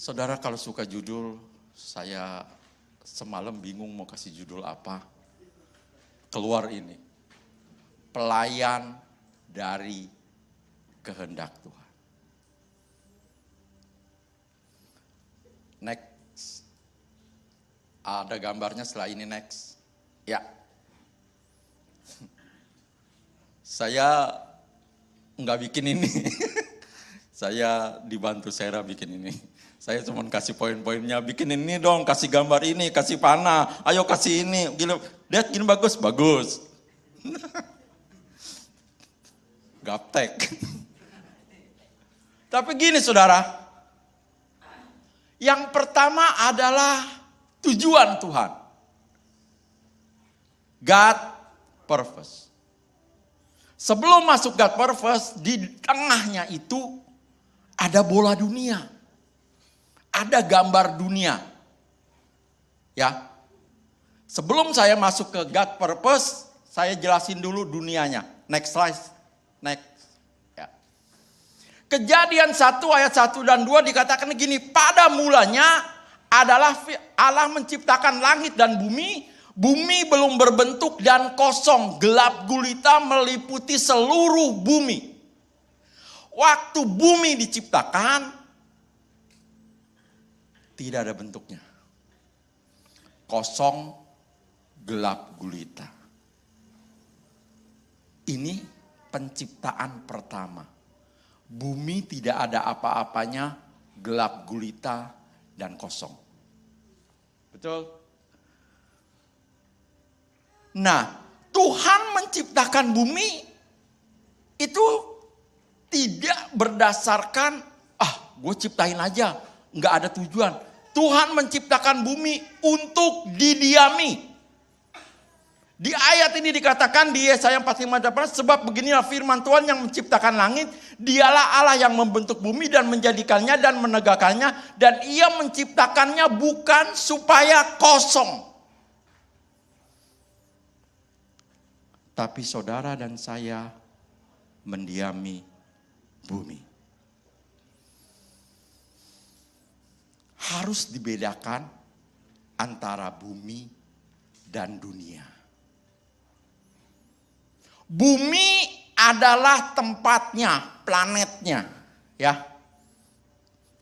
Saudara kalau suka judul, saya semalam bingung mau kasih judul apa. Keluar ini, pelayan dari kehendak Tuhan. Next, ada gambarnya setelah ini next. Ya, saya nggak bikin ini, saya dibantu Sarah bikin ini. Saya cuma kasih poin-poinnya, bikin ini dong, kasih gambar ini, kasih panah, ayo kasih ini. Lihat gini bagus, bagus. Gaptek. Tapi gini saudara, yang pertama adalah tujuan Tuhan. God purpose. Sebelum masuk God purpose, di tengahnya itu ada bola dunia. Ada gambar dunia. Ya. Sebelum saya masuk ke God purpose, saya jelasin dulu dunianya. Next slide. Next. Ya. Kejadian 1 ayat 1 dan 2 dikatakan gini, pada mulanya adalah Allah menciptakan langit dan bumi. Bumi belum berbentuk dan kosong, gelap gulita meliputi seluruh bumi. Waktu bumi diciptakan, tidak ada bentuknya. Kosong, gelap gulita. Ini penciptaan pertama. Bumi tidak ada apa-apanya, gelap gulita dan kosong. Betul? Nah, Tuhan menciptakan bumi itu tidak berdasarkan, gue ciptain aja, nggak ada tujuan. Tuhan menciptakan bumi untuk didiami. Di ayat ini dikatakan di Yesaya 45:8, sebab beginilah firman Tuhan yang menciptakan langit, dialah Allah yang membentuk bumi dan menjadikannya dan menegakkannya, dan ia menciptakannya bukan supaya kosong. Tapi saudara dan saya mendiami bumi. Harus dibedakan antara bumi dan dunia. Bumi adalah tempatnya, planetnya, ya.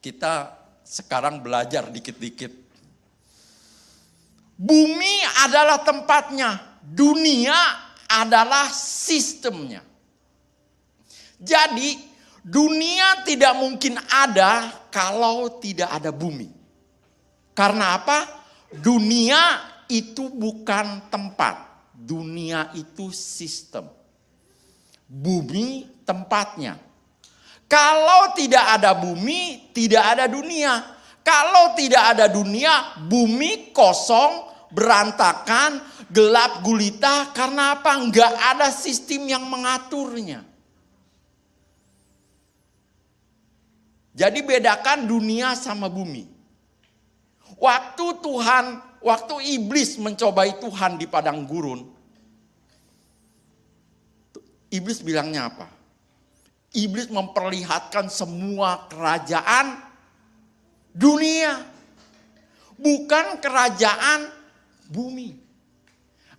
Kita sekarang belajar dikit-dikit. Bumi adalah tempatnya, dunia adalah sistemnya. Jadi dunia tidak mungkin ada kalau tidak ada bumi. Karena apa? Dunia itu bukan tempat. Dunia itu sistem. Bumi tempatnya. Kalau tidak ada bumi, tidak ada dunia. Kalau tidak ada dunia, bumi kosong, berantakan, gelap gulita. Karena apa? Enggak ada sistem yang mengaturnya. Jadi bedakan dunia sama bumi. Waktu iblis mencobai Tuhan di padang gurun, iblis bilangnya apa? Iblis memperlihatkan semua kerajaan dunia, bukan kerajaan bumi.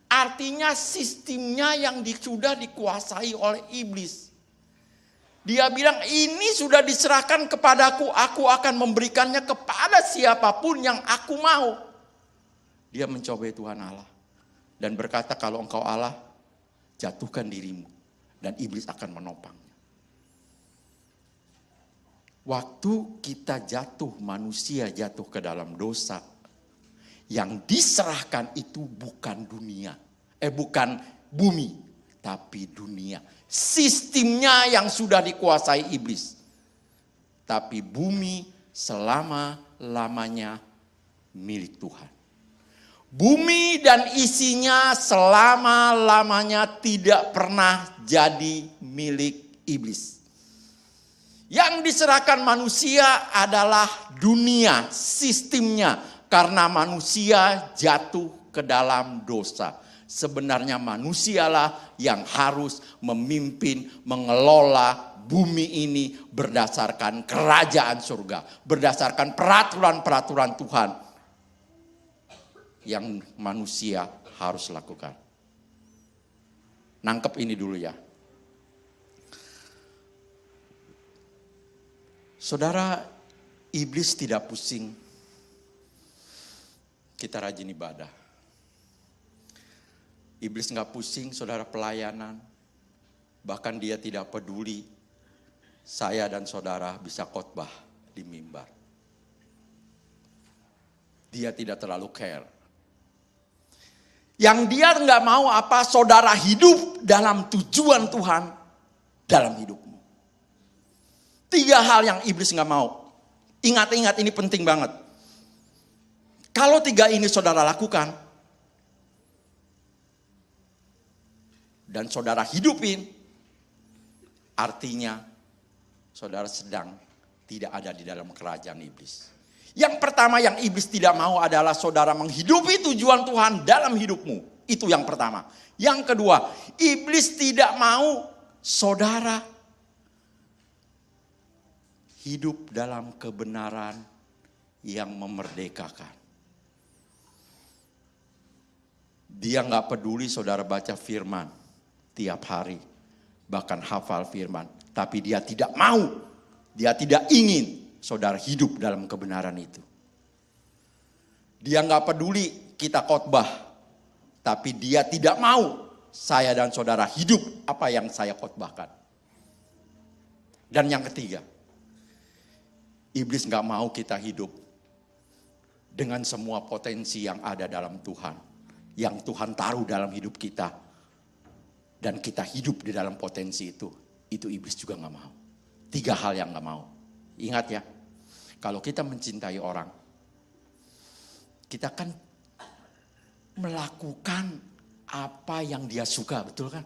Artinya sistemnya yang sudah dikuasai oleh iblis. Dia bilang ini sudah diserahkan kepadaku, aku akan memberikannya kepada siapapun yang aku mau. Dia mencobai Tuhan Allah dan berkata kalau engkau Allah, jatuhkan dirimu dan iblis akan menopangnya. Waktu kita jatuh, manusia jatuh ke dalam dosa, yang diserahkan itu bukan dunia, bukan bumi, tapi dunia. Sistemnya yang sudah dikuasai iblis. Tapi bumi selama-lamanya milik Tuhan. Bumi dan isinya selama-lamanya tidak pernah jadi milik iblis. Yang diserahkan manusia adalah dunia, sistemnya. Karena manusia jatuh ke dalam dosa. Sebenarnya manusialah yang harus memimpin, mengelola bumi ini berdasarkan kerajaan surga. Berdasarkan peraturan-peraturan Tuhan yang manusia harus lakukan. Nangkep ini dulu ya. Saudara, iblis tidak pusing kita rajin ibadah. Iblis nggak pusing saudara pelayanan. Bahkan dia tidak peduli saya dan saudara bisa khotbah di mimbar. Dia tidak terlalu care. Yang dia nggak mau apa? Saudara hidup dalam tujuan Tuhan dalam hidupmu. 3 hal yang iblis nggak mau. Ingat ini penting banget. Kalau 3 ini saudara lakukan dan saudara hidupin, artinya saudara sedang tidak ada di dalam kerajaan iblis. Yang pertama yang iblis tidak mau adalah saudara menghidupi tujuan Tuhan dalam hidupmu. Itu yang pertama. Yang kedua, iblis tidak mau saudara hidup dalam kebenaran yang memerdekakan. Dia gak peduli saudara baca firman tiap hari. Bahkan hafal firman. Tapi dia tidak mau. Dia tidak ingin saudara hidup dalam kebenaran itu. Dia gak peduli kita khotbah. Tapi dia tidak mau saya dan saudara hidup apa yang saya khotbahkan. Dan yang ketiga, iblis gak mau kita hidup dengan semua potensi yang ada dalam Tuhan. Yang Tuhan taruh dalam hidup kita. Dan kita hidup di dalam potensi itu. Itu iblis juga gak mau. 3 hal yang gak mau. Ingat ya, kalau kita mencintai orang, kita kan melakukan apa yang dia suka, betul kan?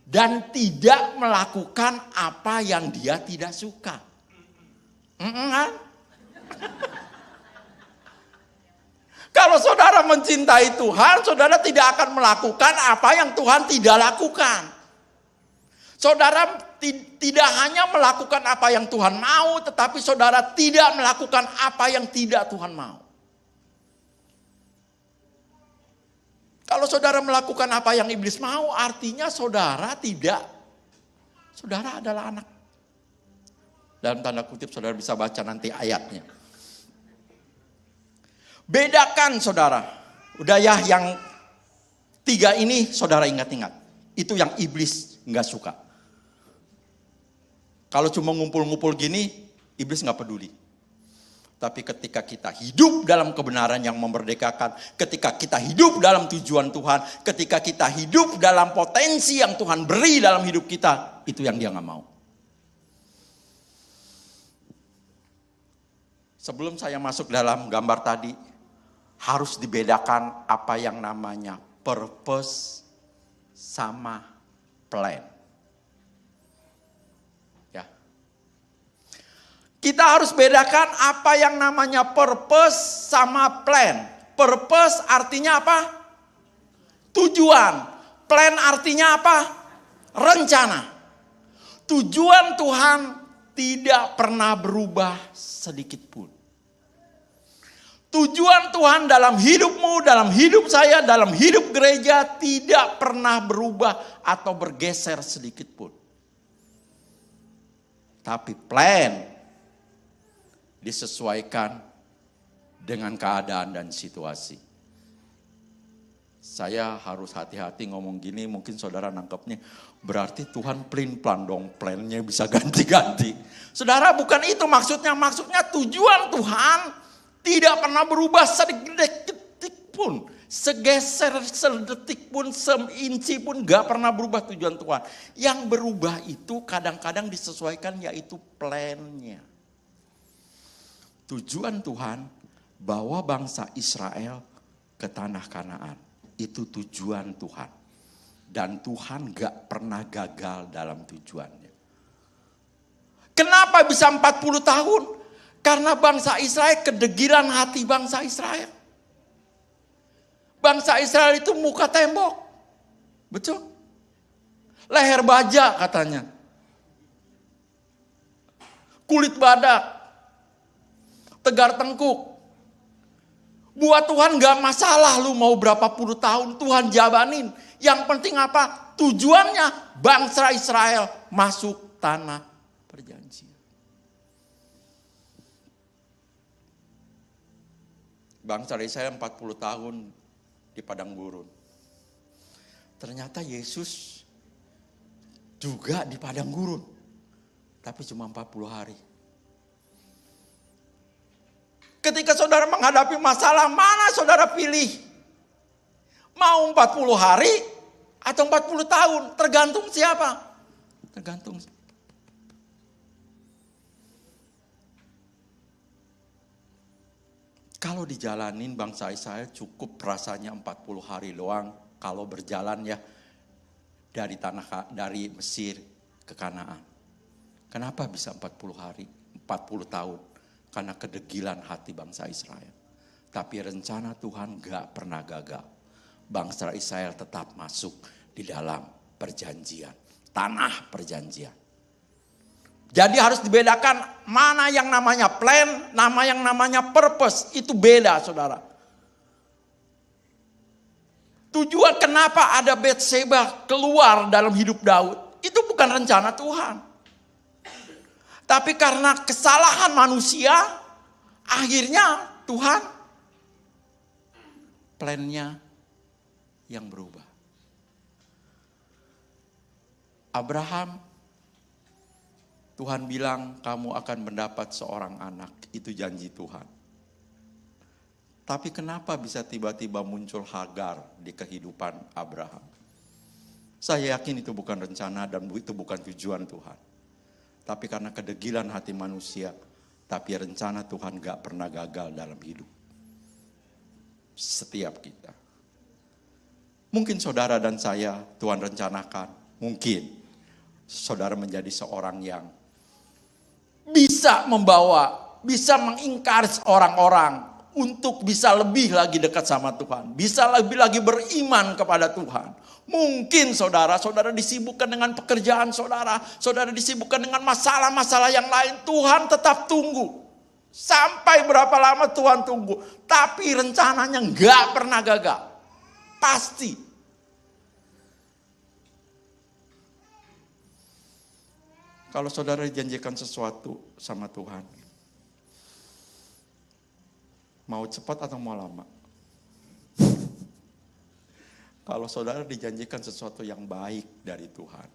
Dan tidak melakukan apa yang dia tidak suka. Kan? Kalau saudara mencintai Tuhan, saudara tidak akan melakukan apa yang Tuhan tidak lakukan. Saudara tidak hanya melakukan apa yang Tuhan mau, tetapi saudara tidak melakukan apa yang tidak Tuhan mau. Kalau saudara melakukan apa yang iblis mau, artinya saudara adalah anak. Dalam tanda kutip saudara bisa baca nanti ayatnya. Bedakan saudara. Udah ya yang 3 ini saudara ingat-ingat. Itu yang iblis gak suka. Kalau cuma ngumpul-ngumpul gini, iblis gak peduli. Tapi ketika kita hidup dalam kebenaran yang memerdekakan, ketika kita hidup dalam tujuan Tuhan, ketika kita hidup dalam potensi yang Tuhan beri dalam hidup kita, itu yang dia gak mau. Sebelum saya masuk dalam gambar tadi, harus dibedakan apa yang namanya purpose sama plan. Ya. Kita harus bedakan apa yang namanya purpose sama plan. Purpose artinya apa? Tujuan. Plan artinya apa? Rencana. Tujuan Tuhan tidak pernah berubah sedikit pun. Tujuan Tuhan dalam hidupmu, dalam hidup saya, dalam hidup gereja tidak pernah berubah atau bergeser sedikit pun. Tapi plan disesuaikan dengan keadaan dan situasi. Saya harus hati-hati ngomong gini, mungkin saudara nangkepnya, berarti Tuhan plan dong, plannya bisa ganti-ganti. Saudara, bukan itu maksudnya tujuan Tuhan tidak pernah berubah sedetik pun. Segeser sedetik pun, seinci pun gak pernah berubah tujuan Tuhan. Yang berubah itu kadang-kadang disesuaikan yaitu plannya. Tujuan Tuhan bawa bangsa Israel ke tanah Kanaan. Itu tujuan Tuhan. Dan Tuhan gak pernah gagal dalam tujuannya. Kenapa bisa 40 tahun? Karena bangsa Israel kedegiran hati bangsa Israel. Bangsa Israel itu muka tembok. Betul? Leher baja katanya. kulit badak, tegar tengkuk. Buat Tuhan gak masalah lu mau berapa puluh tahun, Tuhan jabanin. Yang penting apa? Tujuannya bangsa Israel masuk tanah perjanjian. Bangsa Israel 40 tahun di padang gurun. Ternyata Yesus juga di padang gurun. Tapi cuma 40 hari. Ketika saudara menghadapi masalah, mana saudara pilih? Mau 40 hari atau 40 tahun? Tergantung siapa? Tergantung. Kalau dijalanin bangsa Israel cukup rasanya 40 hari doang. Kalau berjalan ya dari Mesir ke Kanaan. Kenapa bisa 40 hari? 40 tahun. Karena kedegilan hati bangsa Israel. Tapi rencana Tuhan gak pernah gagal. Bangsa Israel tetap masuk di dalam perjanjian. Tanah perjanjian. Jadi harus dibedakan mana yang namanya plan, nama yang namanya purpose. Itu beda saudara. Tujuan kenapa ada Batseba keluar dalam hidup Daud. Itu bukan rencana Tuhan. Tapi karena kesalahan manusia, akhirnya Tuhan plannya yang berubah. Abraham, Tuhan bilang kamu akan mendapat seorang anak, itu janji Tuhan. Tapi kenapa bisa tiba-tiba muncul Hagar di kehidupan Abraham? Saya yakin itu bukan rencana dan itu bukan tujuan Tuhan. Tapi karena kedegilan hati manusia, tapi rencana Tuhan gak pernah gagal dalam hidup setiap kita. Mungkin saudara dan saya Tuhan rencanakan, mungkin saudara menjadi seorang yang bisa membawa, bisa mengingkari orang-orang untuk bisa lebih lagi dekat sama Tuhan, bisa lebih lagi beriman kepada Tuhan. Mungkin saudara disibukkan dengan pekerjaan saudara disibukkan dengan masalah-masalah yang lain. Tuhan tetap tunggu. Sampai berapa lama Tuhan tunggu. Tapi rencananya gak pernah gagal. Pasti. Kalau saudara dijanjikan sesuatu sama Tuhan, mau cepat atau mau lama? Kalau saudara dijanjikan sesuatu yang baik dari Tuhan,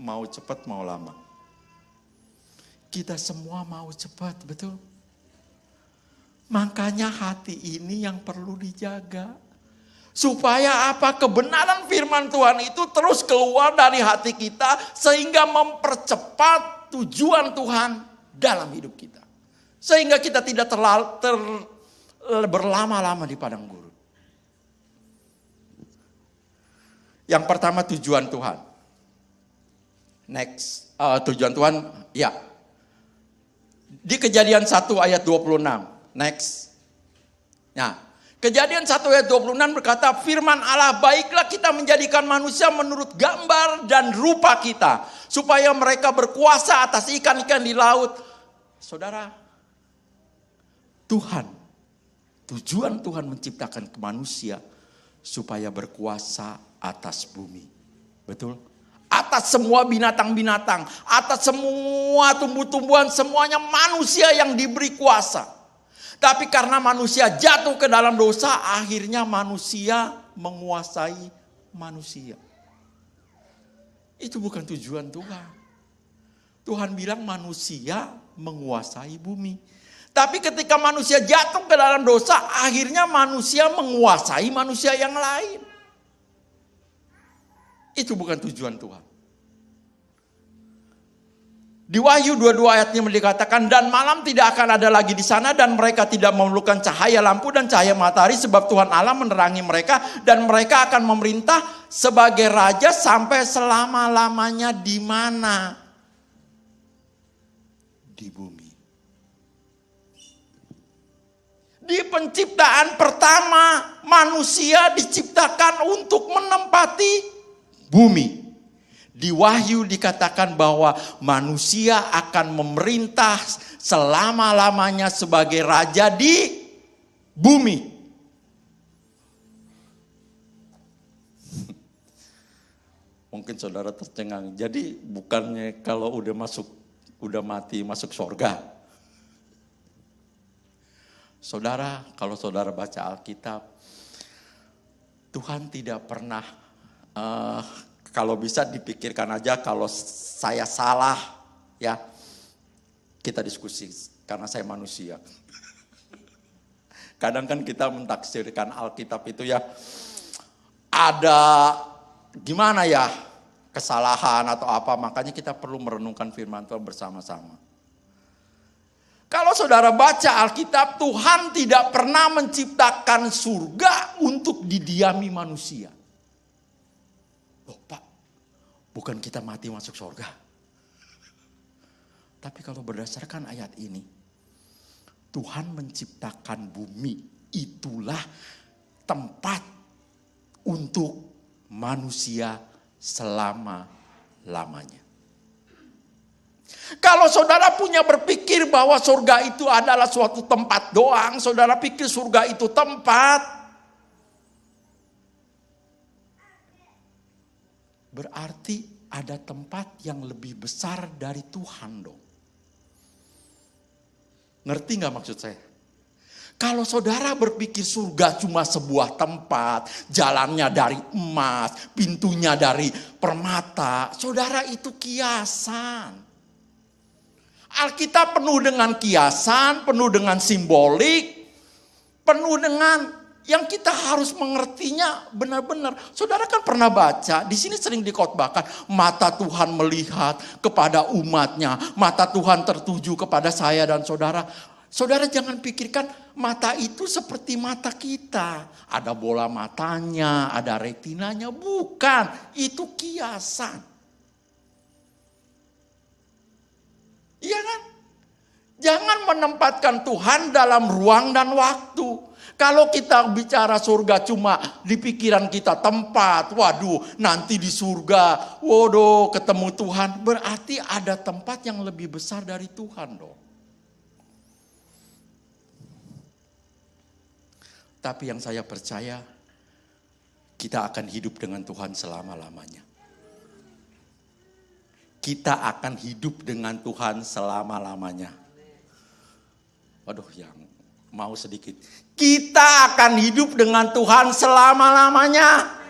mau cepat mau lama? Kita semua mau cepat, betul? Makanya hati ini yang perlu dijaga. Supaya apa? Kebenaran firman Tuhan itu terus keluar dari hati kita sehingga mempercepat tujuan Tuhan dalam hidup kita. Sehingga kita tidak berlama-lama di padang gurun. Yang pertama tujuan Tuhan. Next, tujuan Tuhan, ya. Di Kejadian 1 ayat 26. Next. Nah, Kejadian 1 ayat 26 berkata, firman Allah, baiklah kita menjadikan manusia menurut gambar dan rupa kita. Supaya mereka berkuasa atas ikan-ikan di laut. Saudara, tujuan Tuhan menciptakan manusia supaya berkuasa atas bumi. Betul? Atas semua binatang-binatang, atas semua tumbuh-tumbuhan, semuanya manusia yang diberi kuasa. Tapi karena manusia jatuh ke dalam dosa, akhirnya manusia menguasai manusia. Itu bukan tujuan Tuhan. Tuhan bilang manusia menguasai bumi. Tapi ketika manusia jatuh ke dalam dosa, akhirnya manusia menguasai manusia yang lain. Itu bukan tujuan Tuhan. Di Wahyu 22 ayatnya dikatakan, dan malam tidak akan ada lagi di sana dan mereka tidak memerlukan cahaya lampu dan cahaya matahari sebab Tuhan Allah menerangi mereka dan mereka akan memerintah sebagai raja sampai selama-lamanya di mana? Di bumi. Di penciptaan pertama manusia diciptakan untuk menempati bumi. Di Wahyu dikatakan bahwa manusia akan memerintah selama-lamanya sebagai raja di bumi. Mungkin saudara tercengang. Jadi bukannya kalau udah mati masuk surga. Saudara, kalau saudara baca Alkitab, Tuhan tidak pernah kalau bisa dipikirkan aja kalau saya salah, ya kita diskusi karena saya manusia. Kadang kan kita mentafsirkan Alkitab itu ya ada gimana ya kesalahan atau apa, makanya kita perlu merenungkan firman Tuhan bersama-sama. Kalau saudara baca Alkitab, Tuhan tidak pernah menciptakan surga untuk didiami manusia. Loh Pak, bukan kita mati masuk surga. Tapi kalau berdasarkan ayat ini, Tuhan menciptakan bumi, itulah tempat untuk manusia selama-lamanya. Kalau saudara punya berpikir bahwa surga itu adalah suatu tempat doang, saudara pikir surga itu tempat, berarti ada tempat yang lebih besar dari Tuhan dong. Ngerti gak maksud saya? Kalau saudara berpikir surga cuma sebuah tempat, jalannya dari emas, pintunya dari permata, saudara itu kiasan. Alkitab penuh dengan kiasan, penuh dengan simbolik, penuh dengan yang kita harus mengertinya benar-benar. Saudara kan pernah baca, di sini sering dikhotbahkan, mata Tuhan melihat kepada umatnya, mata Tuhan tertuju kepada saya dan saudara. Saudara jangan pikirkan mata itu seperti mata kita. Ada bola matanya, ada retinanya, bukan. Itu kiasan. Iya kan? Jangan menempatkan Tuhan dalam ruang dan waktu. Kalau kita bicara surga cuma di pikiran kita tempat, waduh nanti di surga, waduh ketemu Tuhan. Berarti ada tempat yang lebih besar dari Tuhan dong. Tapi yang saya percaya, kita akan hidup dengan Tuhan selama-lamanya. Kita akan hidup dengan Tuhan selama-lamanya. Waduh, yang mau sedikit. Kita akan hidup dengan Tuhan selama-lamanya.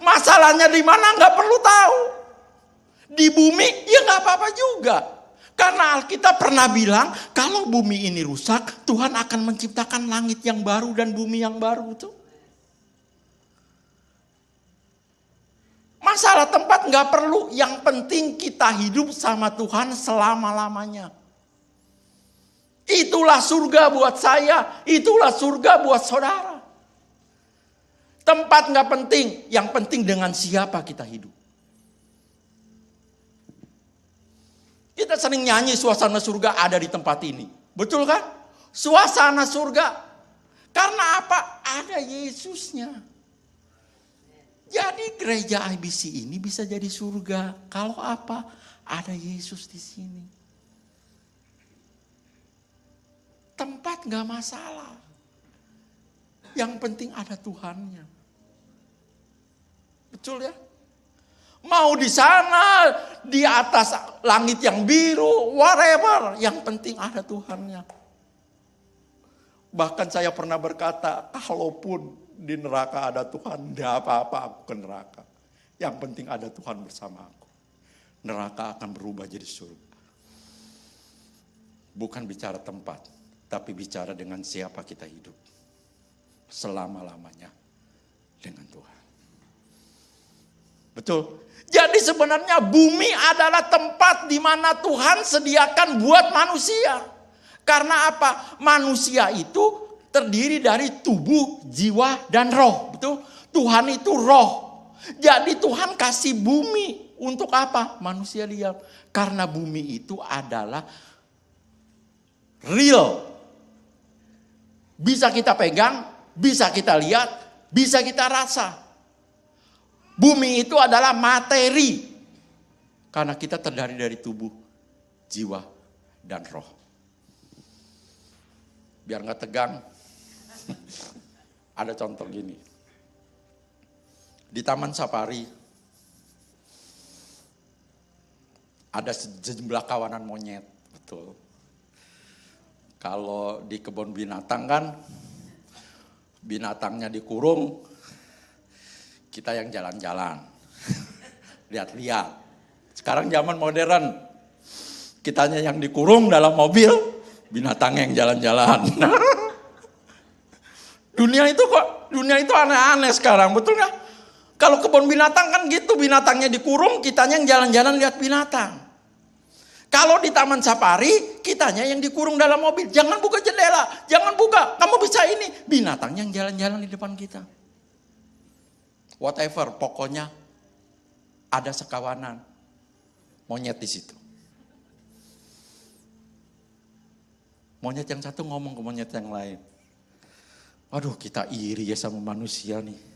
Masalahnya di mana nggak perlu tahu. Di bumi ya nggak apa-apa juga. Karena Alkitab pernah bilang kalau bumi ini rusak, Tuhan akan menciptakan langit yang baru dan bumi yang baru itu. Masalah tempat nggak perlu, yang penting kita hidup sama Tuhan selama-lamanya. Itulah surga buat saya, itulah surga buat saudara. Tempat nggak penting, yang penting dengan siapa kita hidup. Kita sering nyanyi suasana surga ada di tempat ini, betul kan? Suasana surga, karena apa? Ada Yesusnya. Jadi gereja IBC ini bisa jadi surga. Kalau apa? Ada Yesus di sini. Tempat gak masalah. Yang penting ada Tuhannya. Betul ya? Mau di sana, di atas langit yang biru, whatever. Yang penting ada Tuhannya. Bahkan saya pernah berkata, kalaupun di neraka ada Tuhan, tidak apa-apa aku ke neraka. Yang penting ada Tuhan bersama aku. Neraka akan berubah jadi surga. Bukan bicara tempat, tapi bicara dengan siapa kita hidup. Selama-lamanya dengan Tuhan. Betul? Jadi sebenarnya bumi adalah tempat di mana Tuhan sediakan buat manusia. Karena apa? Manusia itu terdiri dari tubuh, jiwa, dan roh. Betul? Tuhan itu roh. Jadi Tuhan kasih bumi untuk apa? Manusia lihat. Karena bumi itu adalah real. Bisa kita pegang, bisa kita lihat, bisa kita rasa. Bumi itu adalah materi. Karena kita terdiri dari tubuh, jiwa, dan roh. Biar gak tegang, ada contoh gini. Di Taman Safari, ada sejumlah kawanan monyet, betul. Kalau di kebun binatang kan, binatangnya dikurung, kita yang jalan-jalan, lihat-lihat. Sekarang zaman modern, kitanya yang dikurung dalam mobil, binatangnya yang jalan-jalan. Dunia itu aneh-aneh sekarang, betul nggak? Kalau kebun binatang kan gitu, binatangnya dikurung, kitanya yang jalan-jalan lihat binatang. Kalau di Taman Safari, kitanya yang dikurung dalam mobil. Jangan buka jendela, jangan buka, kamu bisa ini. Binatangnya yang jalan-jalan di depan kita. Whatever, pokoknya ada sekawanan monyet di situ. Monyet yang satu ngomong ke monyet yang lain. Waduh, kita iri ya sama manusia nih.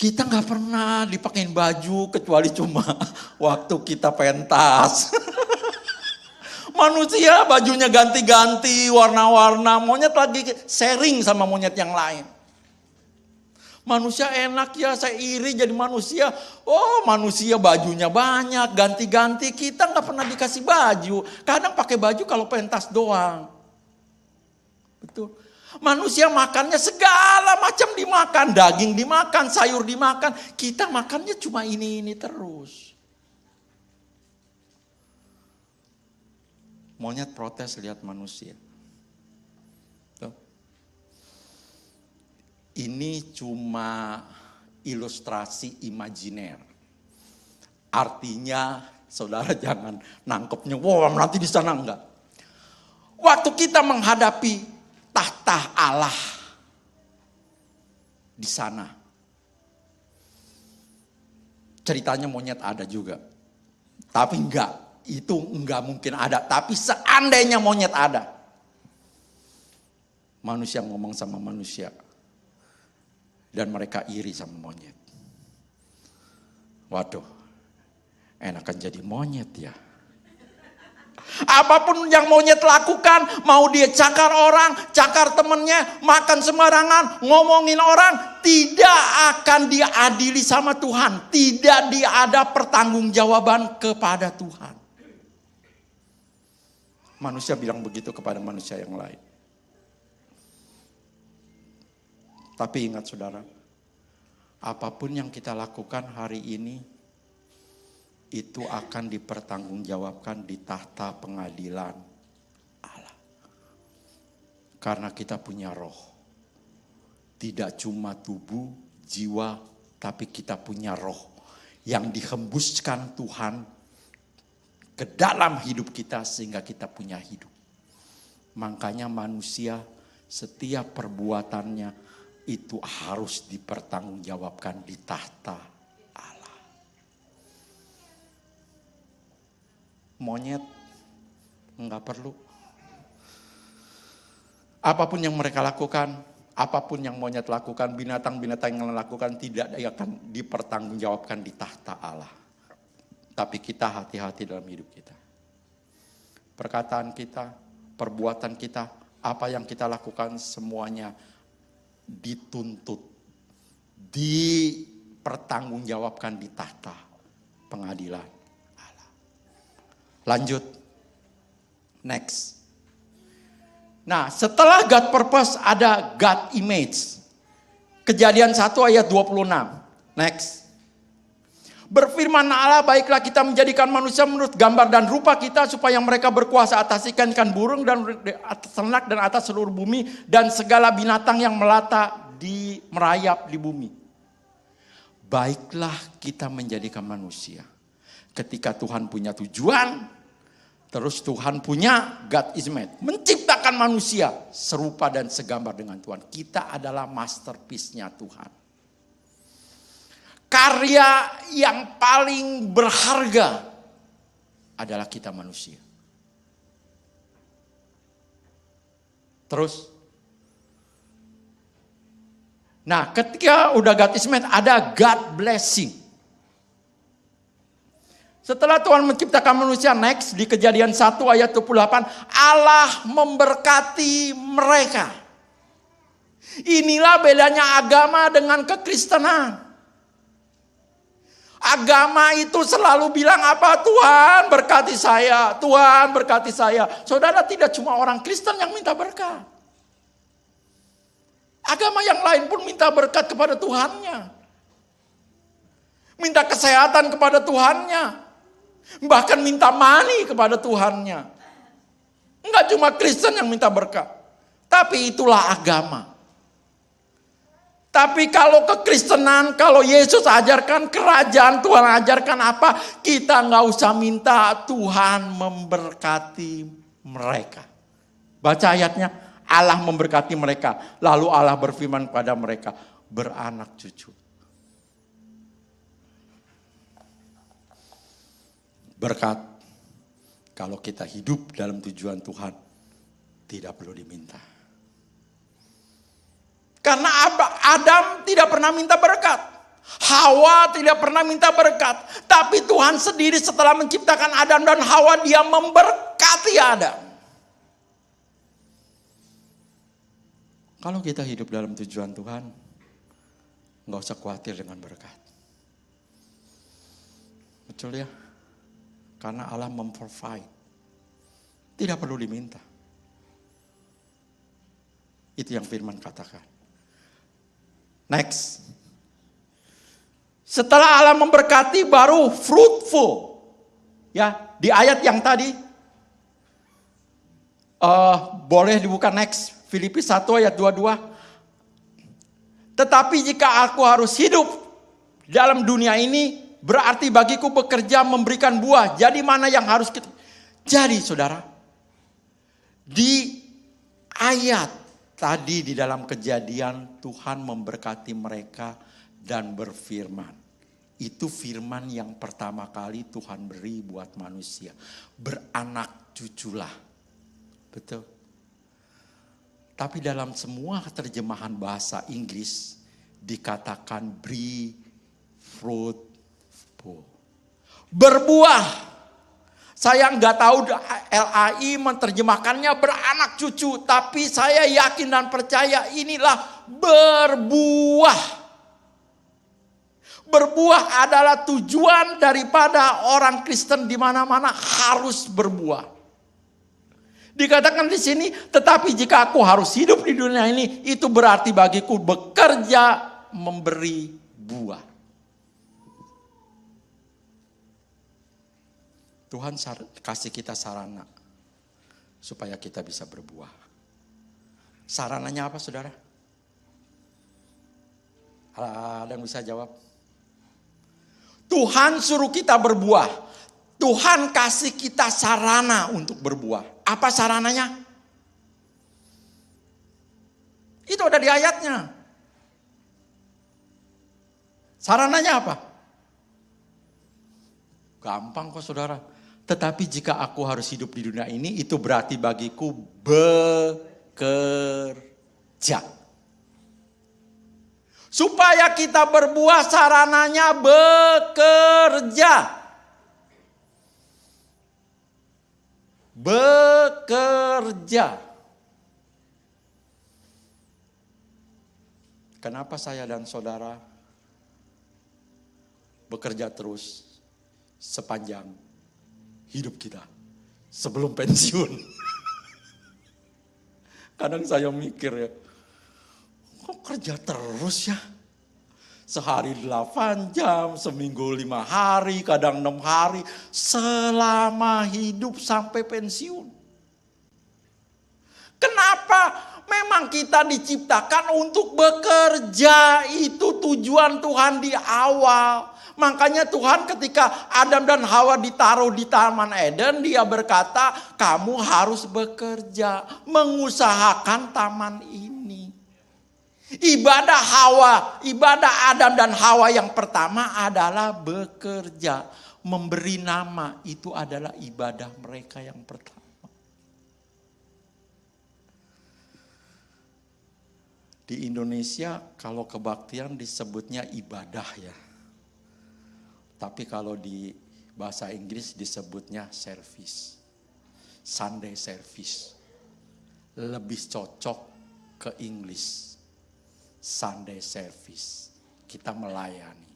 Kita gak pernah dipakein baju kecuali cuma waktu kita pentas. Manusia bajunya ganti-ganti, warna-warna. Monyet lagi sharing sama monyet yang lain. Manusia enak ya, saya iri jadi manusia. Oh, manusia bajunya banyak, ganti-ganti. Kita gak pernah dikasih baju. Kadang pakai baju kalau pentas doang. Betul. Manusia makannya segala macam dimakan, daging dimakan, sayur dimakan. Kita makannya cuma ini terus. Monyet protes lihat manusia. Tuh. Ini cuma ilustrasi imajiner. Artinya saudara jangan nangkepnya, wah nanti di sana enggak. Waktu kita menghadapi tahta Allah di sana. Ceritanya monyet ada juga. Tapi itu enggak mungkin ada. Tapi seandainya monyet ada. Manusia ngomong sama manusia. Dan mereka iri sama monyet. Waduh, enakan jadi monyet ya. Apapun yang monyet lakukan, mau dia cakar orang, cakar temennya, makan sembarangan, ngomongin orang, tidak akan diadili sama Tuhan. Tidak ada pertanggungjawaban kepada Tuhan. Manusia bilang begitu kepada manusia yang lain. Tapi ingat saudara, apapun yang kita lakukan hari ini, itu akan dipertanggungjawabkan di tahta pengadilan Allah. Karena kita punya roh. Tidak cuma tubuh, jiwa, tapi kita punya roh. Yang dihembuskan Tuhan ke dalam hidup kita sehingga kita punya hidup. Makanya manusia setiap perbuatannya itu harus dipertanggungjawabkan di tahta. Monyet enggak perlu. Apapun yang mereka lakukan, apapun yang monyet lakukan, binatang-binatang yang lakukan tidak akan dipertanggungjawabkan di tahta Allah. Tapi kita hati-hati dalam hidup kita. Perkataan kita, perbuatan kita, apa yang kita lakukan semuanya dituntut, dipertanggungjawabkan di tahta pengadilan. Lanjut. Next. Nah, setelah God purpose ada God image. Kejadian 1 ayat 26. Next. Berfirman Allah, baiklah kita menjadikan manusia menurut gambar dan rupa kita supaya mereka berkuasa atas ikan burung dan atas ternak dan atas seluruh bumi dan segala binatang yang merayap di bumi. Baiklah kita menjadikan manusia. Ketika Tuhan punya tujuan, terus Tuhan punya God image, menciptakan manusia serupa dan segambar dengan Tuhan. Kita adalah masterpiece-nya Tuhan. Karya yang paling berharga adalah kita manusia. Terus, nah ketika udah God image ada God blessing. Setelah Tuhan menciptakan manusia, next di Kejadian 1 ayat 28, Allah memberkati mereka. Inilah bedanya agama dengan kekristenan. Agama itu selalu bilang apa? Tuhan berkati saya, Tuhan berkati saya. Saudara, tidak cuma orang Kristen yang minta berkat. Agama yang lain pun minta berkat kepada Tuhannya. Minta kesehatan kepada Tuhannya. Bahkan minta money kepada Tuhannya. Enggak cuma Kristen yang minta berkat. Tapi itulah agama. Tapi kalau kekristenan, kalau Yesus ajarkan kerajaan, Tuhan ajarkan apa? Kita nggak usah minta, Tuhan memberkati mereka. Baca ayatnya, Allah memberkati mereka. Lalu Allah berfirman kepada mereka, beranak cucu. Berkat, kalau kita hidup dalam tujuan Tuhan, tidak perlu diminta. Karena Adam tidak pernah minta berkat. Hawa tidak pernah minta berkat. Tapi Tuhan sendiri setelah menciptakan Adam dan Hawa, dia memberkati Adam. Kalau kita hidup dalam tujuan Tuhan, nggak usah khawatir dengan berkat. Betul ya? Karena Allah memprovide. Tidak perlu diminta. Itu yang firman katakan. Next. Setelah Allah memberkati baru fruitful. Ya, di ayat yang tadi. Boleh dibuka next. Filipi 1 ayat 22. Tetapi jika aku harus hidup dalam dunia ini, berarti bagiku bekerja memberikan buah. Jadi mana yang harus kita... Jadi saudara, di ayat tadi di dalam Kejadian, Tuhan memberkati mereka dan berfirman. Itu firman yang pertama kali Tuhan beri buat manusia. Beranak cuculah. Betul. Tapi dalam semua terjemahan bahasa Inggris dikatakan be fruitful. Berbuah. Saya nggak tahu LAI menerjemahkannya beranak cucu. Tapi saya yakin dan percaya inilah berbuah. Berbuah adalah tujuan daripada orang Kristen di mana-mana harus berbuah. Dikatakan di sini, tetapi jika aku harus hidup di dunia ini, itu berarti bagiku bekerja memberi buah. Tuhan kasih kita sarana supaya kita bisa berbuah. Sarananya apa saudara? Ada yang bisa jawab? Tuhan suruh kita berbuah. Tuhan kasih kita sarana untuk berbuah. Apa sarananya? Itu ada di ayatnya. Sarananya apa? Gampang kok saudara. Tetapi jika aku harus hidup di dunia ini, itu berarti bagiku bekerja. Supaya kita berbuah sarananya bekerja. Bekerja. Kenapa saya dan saudara bekerja terus sepanjang hidup kita sebelum pensiun? Kadang saya mikir ya, kok kerja terus ya? Sehari 8 jam, seminggu 5 hari, kadang 6 hari, selama hidup sampai pensiun. Kenapa? Memang kita diciptakan untuk bekerja, itu tujuan Tuhan di awal. Makanya Tuhan ketika Adam dan Hawa ditaruh di Taman Eden, dia berkata, kamu harus bekerja, mengusahakan taman ini. Ibadah Adam dan Hawa yang pertama adalah bekerja. Memberi nama, itu adalah ibadah mereka yang pertama. Di Indonesia kalau kebaktian disebutnya ibadah ya. Tapi kalau di Bahasa Inggris disebutnya service. Sunday service. Lebih cocok ke English. Sunday service. Kita melayani.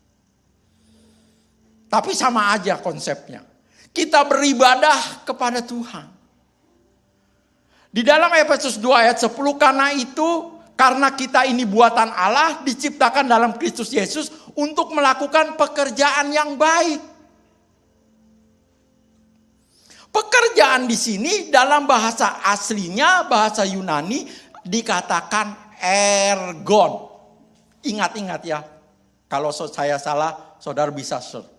Tapi sama aja konsepnya. Kita beribadah kepada Tuhan. Di dalam Efesus 2 ayat 10, karena kita ini buatan Allah, diciptakan dalam Kristus Yesus untuk melakukan pekerjaan yang baik. Pekerjaan di sini dalam bahasa aslinya, bahasa Yunani, dikatakan ergon. Ingat-ingat ya, kalau saya salah, saudara bisa search.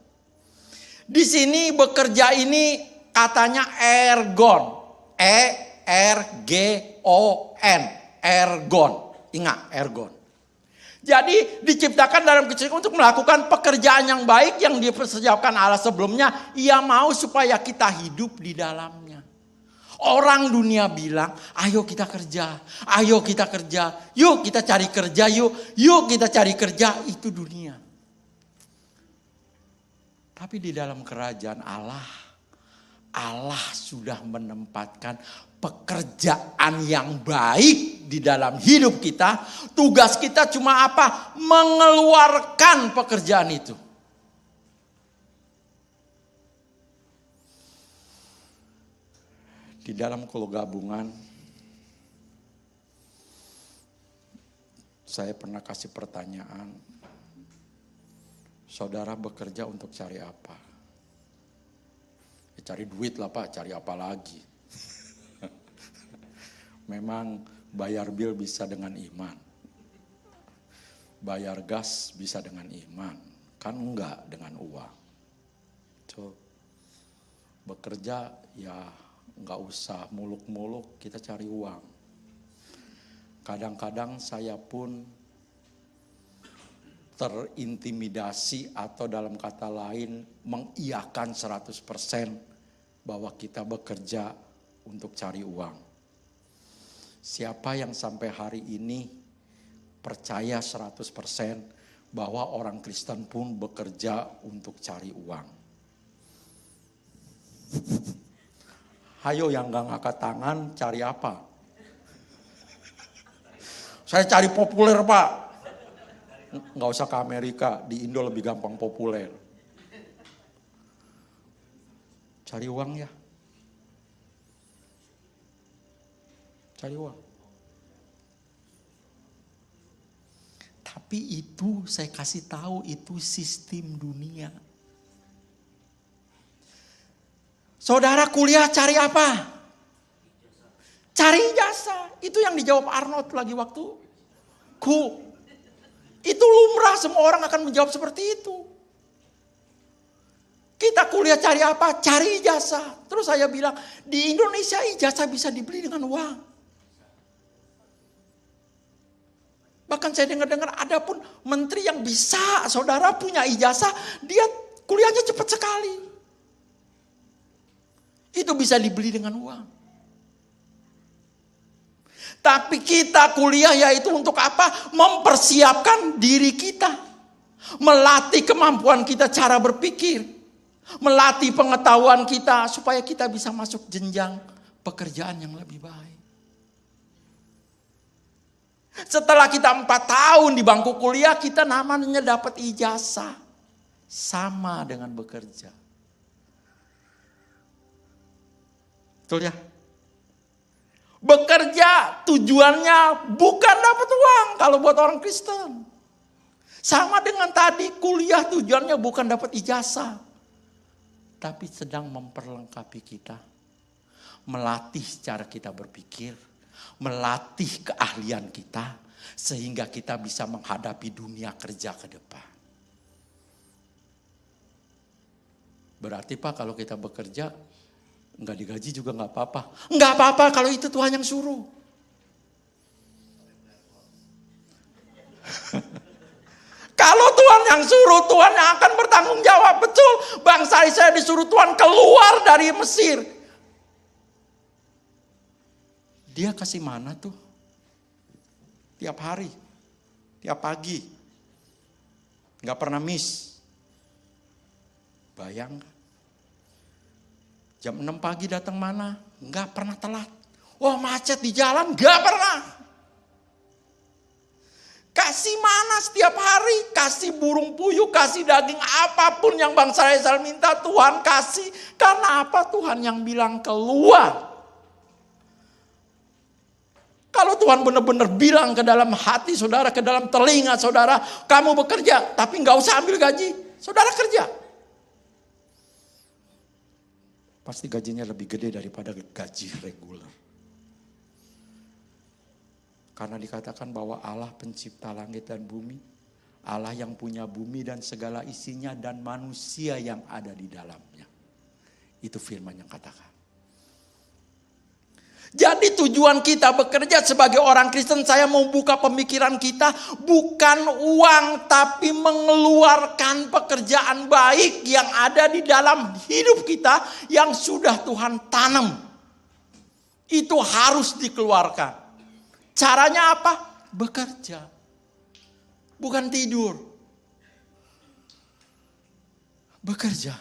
Di sini bekerja ini katanya ergon. E-R-G-O-N. Ergon. Ingat, ergon. Jadi diciptakan dalam Kristus untuk melakukan pekerjaan yang baik yang dipersiapkan Allah sebelumnya. Ia mau supaya kita hidup di dalamnya. Orang dunia bilang, ayo kita kerja. Ayo kita kerja. Yuk kita cari kerja yuk. Yuk kita cari kerja. Itu dunia. Tapi di dalam kerajaan Allah, Allah sudah menempatkan pekerjaan yang baik di dalam hidup kita. Tugas kita cuma apa? Mengeluarkan pekerjaan itu. Di dalam keluarga gabungan, saya pernah kasih pertanyaan. Saudara bekerja untuk cari apa? Ya, cari duit lah Pak, cari apa lagi? Memang bayar bil bisa dengan iman. Bayar gas bisa dengan iman. Kan enggak dengan uang. So, bekerja ya enggak usah muluk-muluk, kita cari uang. Kadang-kadang saya pun terintimidasi atau dalam kata lain mengiyakan 100% bahwa kita bekerja untuk cari uang. Siapa yang sampai hari ini percaya 100% bahwa orang Kristen pun bekerja untuk cari uang? Hayo yang gak ngangkat tangan, cari apa? Saya cari populer Pak. Nggak usah ke Amerika, di Indo lebih gampang populer. Cari uang ya. Cari uang. Tapi itu saya kasih tahu, itu sistem dunia. Saudara kuliah cari apa? Cari ijazah. Itu yang dijawab Arnold lagi waktu Itu lumrah, semua orang akan menjawab seperti itu. Kita kuliah cari apa? Cari ijazah. Terus saya bilang, di Indonesia ijazah bisa dibeli dengan uang. Bahkan saya dengar-dengar ada pun menteri yang bisa, saudara punya ijazah, dia kuliahnya cepat sekali. Itu bisa dibeli dengan uang. Tapi kita kuliah yaitu untuk apa? Mempersiapkan diri kita. Melatih kemampuan kita cara berpikir. Melatih pengetahuan kita supaya kita bisa masuk jenjang pekerjaan yang lebih baik. Setelah kita 4 tahun di bangku kuliah, kita namanya dapat ijazah. Sama dengan bekerja. Betul ya? Bekerja tujuannya bukan dapat uang kalau buat orang Kristen. Sama dengan tadi, kuliah tujuannya bukan dapat ijazah. Tapi sedang memperlengkapi kita. Melatih cara kita berpikir. Melatih keahlian kita. Sehingga kita bisa menghadapi dunia kerja ke depan. Berarti Pak kalau kita bekerja enggak digaji juga enggak apa-apa. Enggak apa-apa kalau itu Tuhan yang suruh. Kalau Tuhan yang suruh, Tuhan yang akan bertanggung jawab. Betul, bangsa Israel disuruh Tuhan keluar dari Mesir. Dia kasih mana tuh? Tiap hari, tiap pagi. Enggak pernah miss. Bayangkan. Jam 6 pagi datang mana? Enggak pernah telat. Wah, macet di jalan? Enggak pernah. Kasih mana setiap hari, kasih burung puyuh, kasih daging, apapun yang bangsa Israel minta Tuhan kasih. Karena apa? Tuhan yang bilang keluar. Kalau Tuhan benar-benar bilang ke dalam hati saudara, ke dalam telinga saudara, kamu bekerja, tapi nggak usah ambil gaji, saudara kerja. Pasti gajinya lebih gede daripada gaji reguler. Karena dikatakan bahwa Allah pencipta langit dan bumi, Allah yang punya bumi dan segala isinya dan manusia yang ada di dalamnya. Itu firman yang katakan. Jadi tujuan kita bekerja sebagai orang Kristen, saya mau buka pemikiran kita, bukan uang tapi mengeluarkan pekerjaan baik yang ada di dalam hidup kita yang sudah Tuhan tanam. Itu harus dikeluarkan. Caranya apa? Bekerja. Bukan tidur. Bekerja.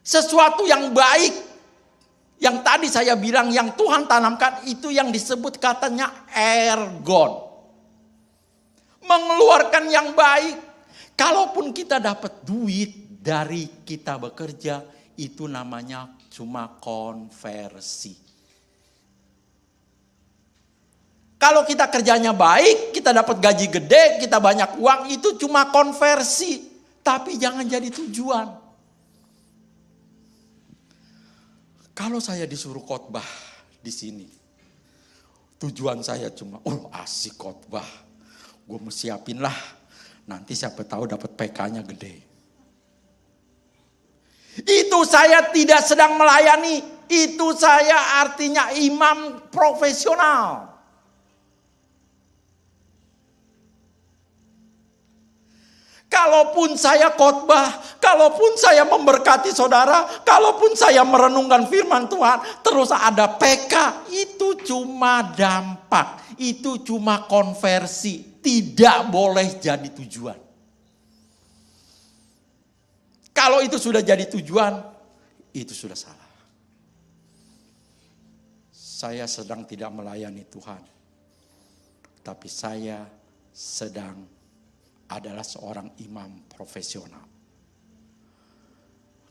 Sesuatu yang baik. Yang tadi saya bilang yang Tuhan tanamkan itu yang disebut katanya ergon. Mengeluarkan yang baik. Kalaupun kita dapat duit dari kita bekerja, itu namanya cuma konversi. Kalau kita kerjanya baik, kita dapat gaji gede, kita banyak uang, itu cuma konversi. Tapi jangan jadi tujuan. Kalau saya disuruh khotbah di sini, tujuan saya cuma, asik khotbah, gue mau siapin lah, nanti siapa tahu dapat PK-nya gede. Itu saya tidak sedang melayani, itu saya artinya imam profesional. Kalaupun saya khotbah, kalaupun saya memberkati saudara, kalaupun saya merenungkan firman Tuhan, terus ada PK, itu cuma dampak, itu cuma konversi, tidak boleh jadi tujuan. Kalau itu sudah jadi tujuan, itu sudah salah. Saya sedang tidak melayani Tuhan, tapi saya sedang adalah seorang imam profesional.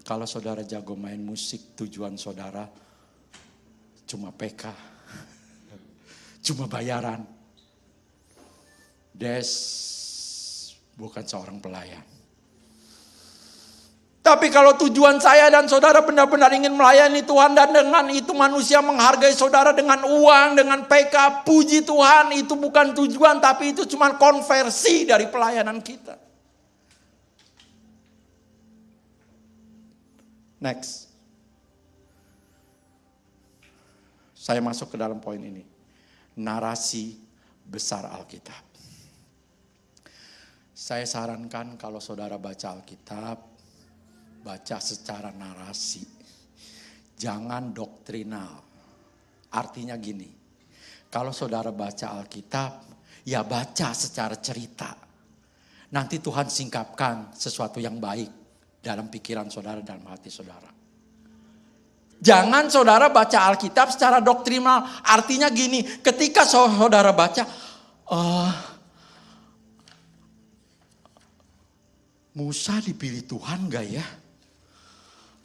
Kalau saudara jago main musik, tujuan saudara cuma PK, cuma bayaran. Bukan seorang pelayan. Tapi kalau tujuan saya dan saudara benar-benar ingin melayani Tuhan dan dengan itu manusia menghargai saudara dengan uang, dengan PK, puji Tuhan, itu bukan tujuan tapi itu cuma konversi dari pelayanan kita. Next. Saya masuk ke dalam poin ini. Narasi besar Alkitab. Saya sarankan kalau saudara baca Alkitab, baca secara narasi. Jangan doktrinal. Artinya gini. Kalau saudara baca Alkitab, ya baca secara cerita. Nanti Tuhan singkapkan sesuatu yang baik dalam pikiran saudara, dalam hati saudara. Jangan saudara baca Alkitab secara doktrinal. Artinya gini, ketika saudara baca, Musa dipilih Tuhan gak ya?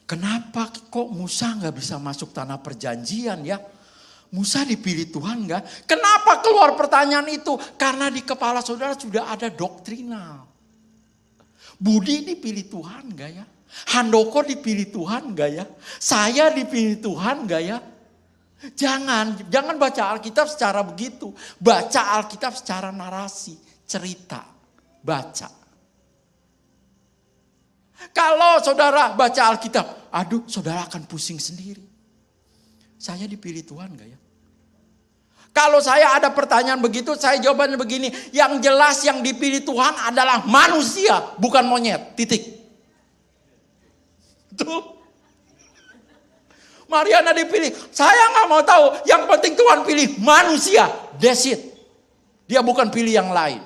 Kenapa kok Musa gak bisa masuk tanah perjanjian ya? Musa dipilih Tuhan gak? Kenapa keluar pertanyaan itu? Karena di kepala saudara sudah ada doktrinal. Budi dipilih Tuhan gak ya? Handoko dipilih Tuhan gak ya? Saya dipilih Tuhan gak ya? Jangan baca Alkitab secara begitu. Baca Alkitab secara narasi, cerita, baca. Kalau saudara baca Alkitab, saudara akan pusing sendiri. Saya dipilih Tuhan gak ya? Kalau saya ada pertanyaan begitu, saya jawabannya begini. Yang jelas yang dipilih Tuhan adalah manusia, bukan monyet. Titik. Tuh. Mariana dipilih. Saya gak mau tahu. Yang penting Tuhan pilih manusia. That's it. Dia bukan pilih yang lain.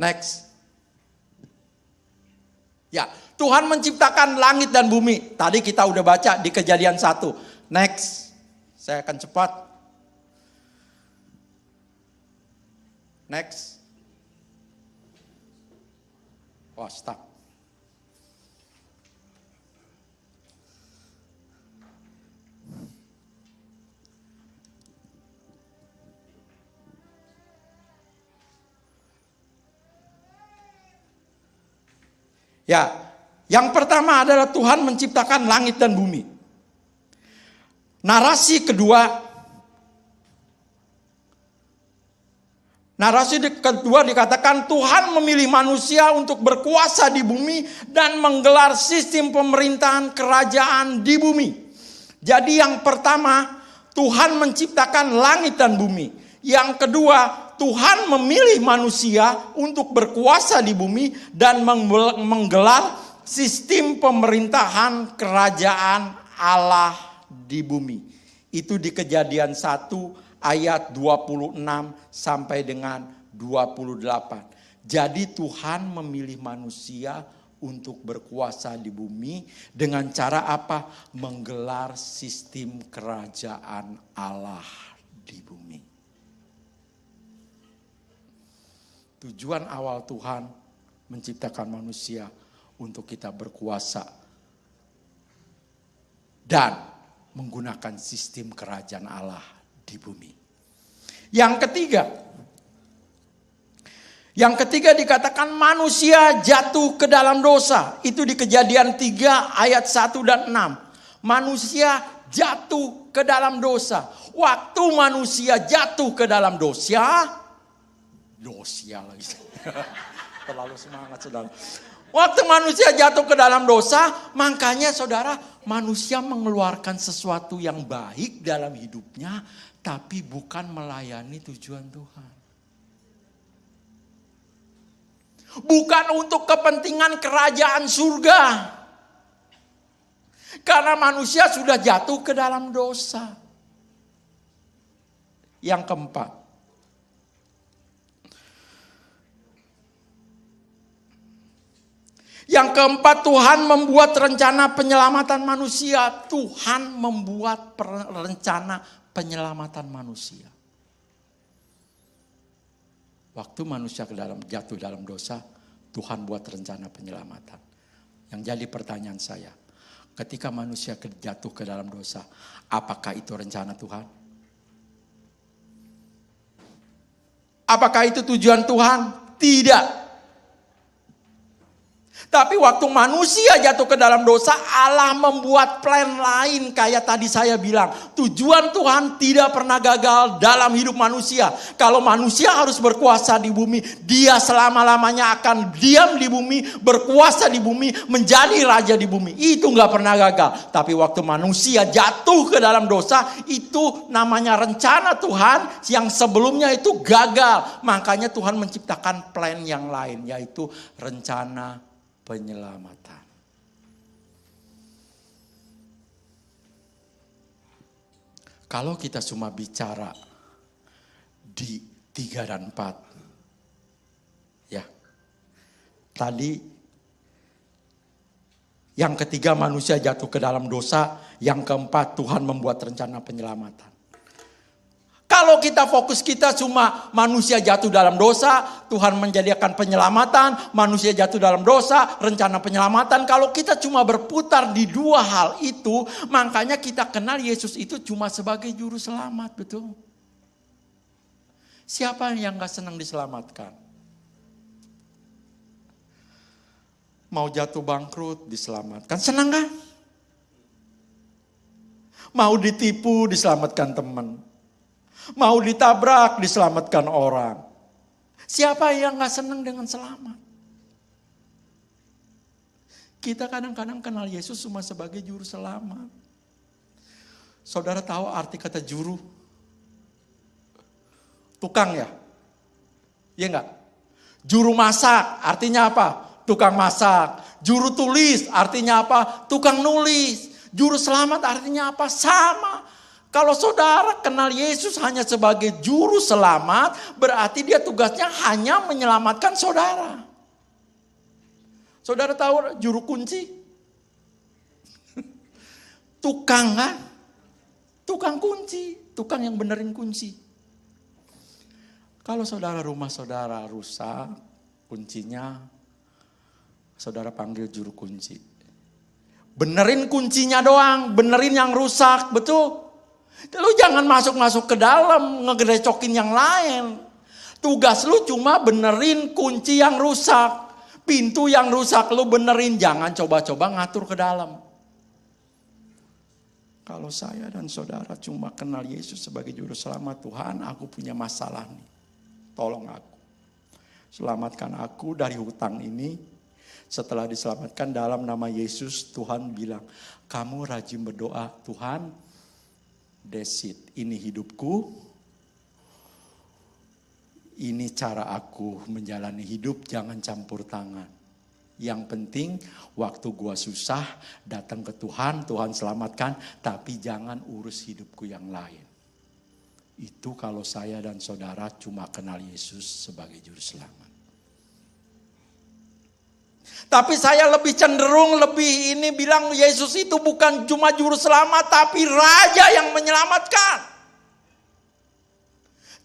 Next. Ya, Tuhan menciptakan langit dan bumi. Tadi kita udah baca di Kejadian 1. Next. Saya akan cepat. Next. Oh, stuck. Ya, yang pertama adalah Tuhan menciptakan langit dan bumi. Narasi kedua dikatakan Tuhan memilih manusia untuk berkuasa di bumi dan menggelar sistem pemerintahan kerajaan di bumi. Jadi yang pertama, Tuhan menciptakan langit dan bumi. Yang kedua, Tuhan memilih manusia untuk berkuasa di bumi dan menggelar sistem pemerintahan kerajaan Allah di bumi. Itu di Kejadian 1 ayat 26 sampai dengan 28. Jadi Tuhan memilih manusia untuk berkuasa di bumi dengan cara apa? Menggelar sistem kerajaan Allah di bumi. Tujuan awal Tuhan menciptakan manusia untuk kita berkuasa dan menggunakan sistem kerajaan Allah di bumi. Yang ketiga dikatakan manusia jatuh ke dalam dosa. Itu di Kejadian 3 ayat 1 dan 6. Manusia jatuh ke dalam dosa. Waktu manusia jatuh ke dalam dosa lagi. Terlalu semangat saudara. Waktu manusia jatuh ke dalam dosa, makanya saudara, manusia mengeluarkan sesuatu yang baik dalam hidupnya, tapi bukan melayani tujuan Tuhan. Bukan untuk kepentingan kerajaan surga. Karena manusia sudah jatuh ke dalam dosa. Yang keempat, Tuhan membuat rencana penyelamatan manusia. Tuhan membuat rencana penyelamatan manusia. Waktu manusia jatuh dalam dosa, Tuhan buat rencana penyelamatan. Yang jadi pertanyaan saya, ketika manusia jatuh ke dalam dosa, apakah itu rencana Tuhan? Apakah itu tujuan Tuhan? Tidak. Tapi waktu manusia jatuh ke dalam dosa, Allah membuat plan lain. Kayak tadi saya bilang, tujuan Tuhan tidak pernah gagal dalam hidup manusia. Kalau manusia harus berkuasa di bumi, dia selama-lamanya akan diam di bumi, berkuasa di bumi, menjadi raja di bumi. Itu gak pernah gagal. Tapi waktu manusia jatuh ke dalam dosa, itu namanya rencana Tuhan yang sebelumnya itu gagal. Makanya Tuhan menciptakan plan yang lain, yaitu rencana penyelamatan. Kalau kita cuma bicara di 3 dan 4. Ya. Tadi yang ketiga manusia jatuh ke dalam dosa, yang keempat Tuhan membuat rencana penyelamatan. Kalau kita fokus kita cuma manusia jatuh dalam dosa, Tuhan menjadikan penyelamatan, manusia jatuh dalam dosa, rencana penyelamatan. Kalau kita cuma berputar di dua hal itu, makanya kita kenal Yesus itu cuma sebagai juru selamat, betul? Siapa yang gak senang diselamatkan? Mau jatuh bangkrut, diselamatkan. Senang kan? Mau ditipu, diselamatkan teman. Mau ditabrak, diselamatkan orang. Siapa yang gak senang dengan selamat? Kita kadang-kadang kenal Yesus cuma sebagai juru selamat. Saudara tahu arti kata juru? Tukang ya? Iya enggak? Juru masak artinya apa? Tukang masak. Juru tulis artinya apa? Tukang nulis. Juru selamat artinya apa? Sama. Kalau saudara kenal Yesus hanya sebagai juru selamat, berarti dia tugasnya hanya menyelamatkan saudara. Saudara tahu juru kunci? Tukang kan? Tukang kunci, tukang yang benerin kunci. Kalau rumah saudara rusak, kuncinya, saudara panggil juru kunci. Benerin kuncinya doang, benerin yang rusak, betul? Lu jangan masuk-masuk ke dalam, ngegerecokin yang lain. Tugas lu cuma benerin kunci yang rusak. Pintu yang rusak lu benerin, jangan coba-coba ngatur ke dalam. Kalau saya dan saudara cuma kenal Yesus sebagai juru selamat, Tuhan aku punya masalah nih. Tolong aku. Selamatkan aku dari hutang ini. Setelah diselamatkan dalam nama Yesus, Tuhan bilang, kamu rajin berdoa, Tuhan, that's it. Ini hidupku. Ini cara aku menjalani hidup, jangan campur tangan. Yang penting waktu gua susah datang ke Tuhan, Tuhan selamatkan, tapi jangan urus hidupku yang lain. Itu kalau saya dan saudara cuma kenal Yesus sebagai juru selamat. Tapi saya lebih cenderung ini bilang Yesus itu bukan cuma juru selamat, tapi raja yang menyelamatkan.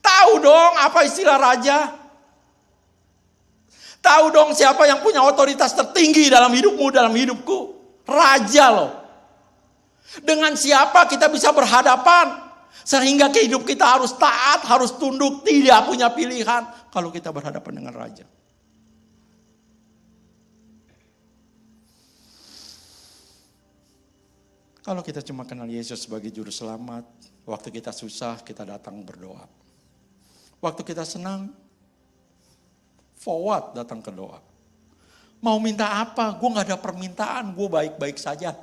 Tahu dong apa istilah raja? Tahu dong siapa yang punya otoritas tertinggi dalam hidupmu, dalam hidupku? Raja loh. Dengan siapa kita bisa berhadapan? Sehingga hidup kita harus taat, harus tunduk, tidak punya pilihan. Kalau kita berhadapan dengan raja. Kalau kita cuma kenal Yesus sebagai juru selamat, waktu kita susah kita datang berdoa. Waktu kita senang, forward datang ke doa. Mau minta apa? Gue gak ada permintaan, gue baik-baik saja.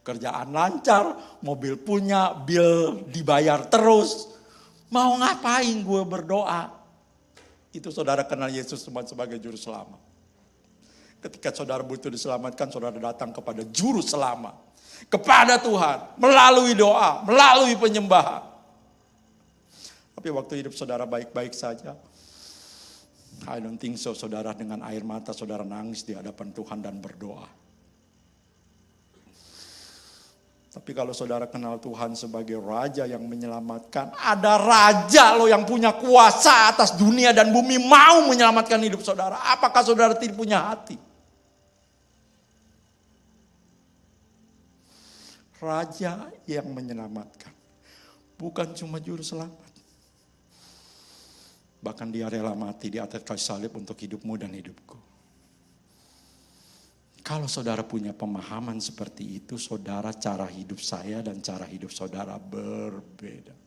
Kerjaan lancar, mobil punya, bil dibayar terus. Mau ngapain gue berdoa? Itu saudara kenal Yesus sebagai juru selamat. Ketika saudara butuh diselamatkan, saudara datang kepada juru selamat. Kepada Tuhan, melalui doa, melalui penyembahan. Tapi waktu hidup saudara baik-baik saja, I don't think so. Saudara dengan air mata saudara nangis di hadapan Tuhan dan berdoa. Tapi kalau saudara kenal Tuhan sebagai raja yang menyelamatkan, ada raja loh yang punya kuasa atas dunia dan bumi mau menyelamatkan hidup saudara. Apakah saudara tidak punya hati? Raja yang menyelamatkan, bukan cuma juru selamat. Bahkan dia rela mati di atas kayu salib untuk hidupmu dan hidupku. Kalau saudara punya pemahaman seperti itu, saudara cara hidup saya dan cara hidup saudara berbeda.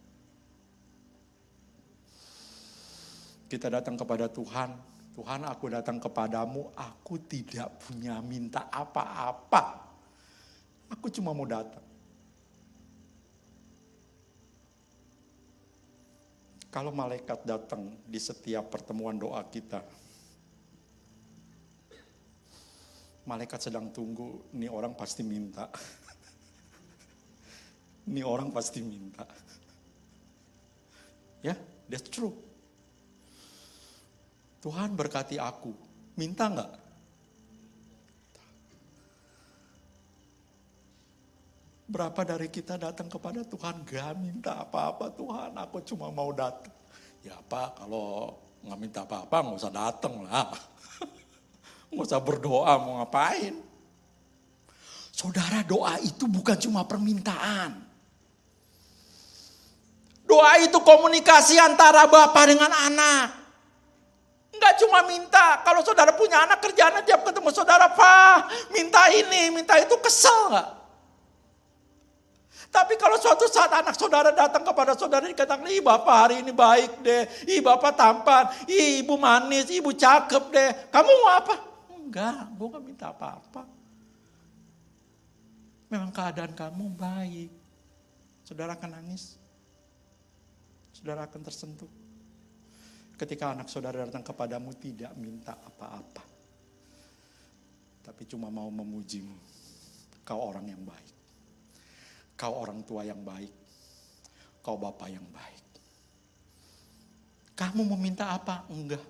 Kita datang kepada Tuhan, Tuhan aku datang kepadamu, aku tidak punya minta apa-apa. Aku cuma mau datang. Kalau malaikat datang di setiap pertemuan doa kita, malaikat sedang tunggu, ini orang pasti minta. Ini orang pasti minta. Ya, that's true. Tuhan berkati aku, minta enggak? Berapa dari kita datang kepada Tuhan gak minta apa-apa, Tuhan aku cuma mau datang. Ya Pak, kalau gak minta apa-apa gak usah datang lah. Gak usah berdoa, mau ngapain. Saudara, doa itu bukan cuma permintaan. Doa itu komunikasi antara Bapa dengan anak. Enggak cuma minta. Kalau saudara punya anak, kerjaannya tiap ketemu saudara, Pak minta ini, minta itu, kesel gak? Tapi kalau suatu saat anak saudara datang kepada saudara dikatakan, ih Bapak hari ini baik deh, ih Bapak tampan, ih Ibu manis, Ibu cakep deh. Kamu mau apa? Enggak, gue gak minta apa-apa. Memang keadaan kamu baik. Saudara akan nangis. Saudara akan tersentuh. Ketika anak saudara datang kepadamu tidak minta apa-apa. Tapi cuma mau memujimu. Kau orang yang baik. Kau orang tua yang baik. Kau bapak yang baik. Kamu meminta apa? Enggak.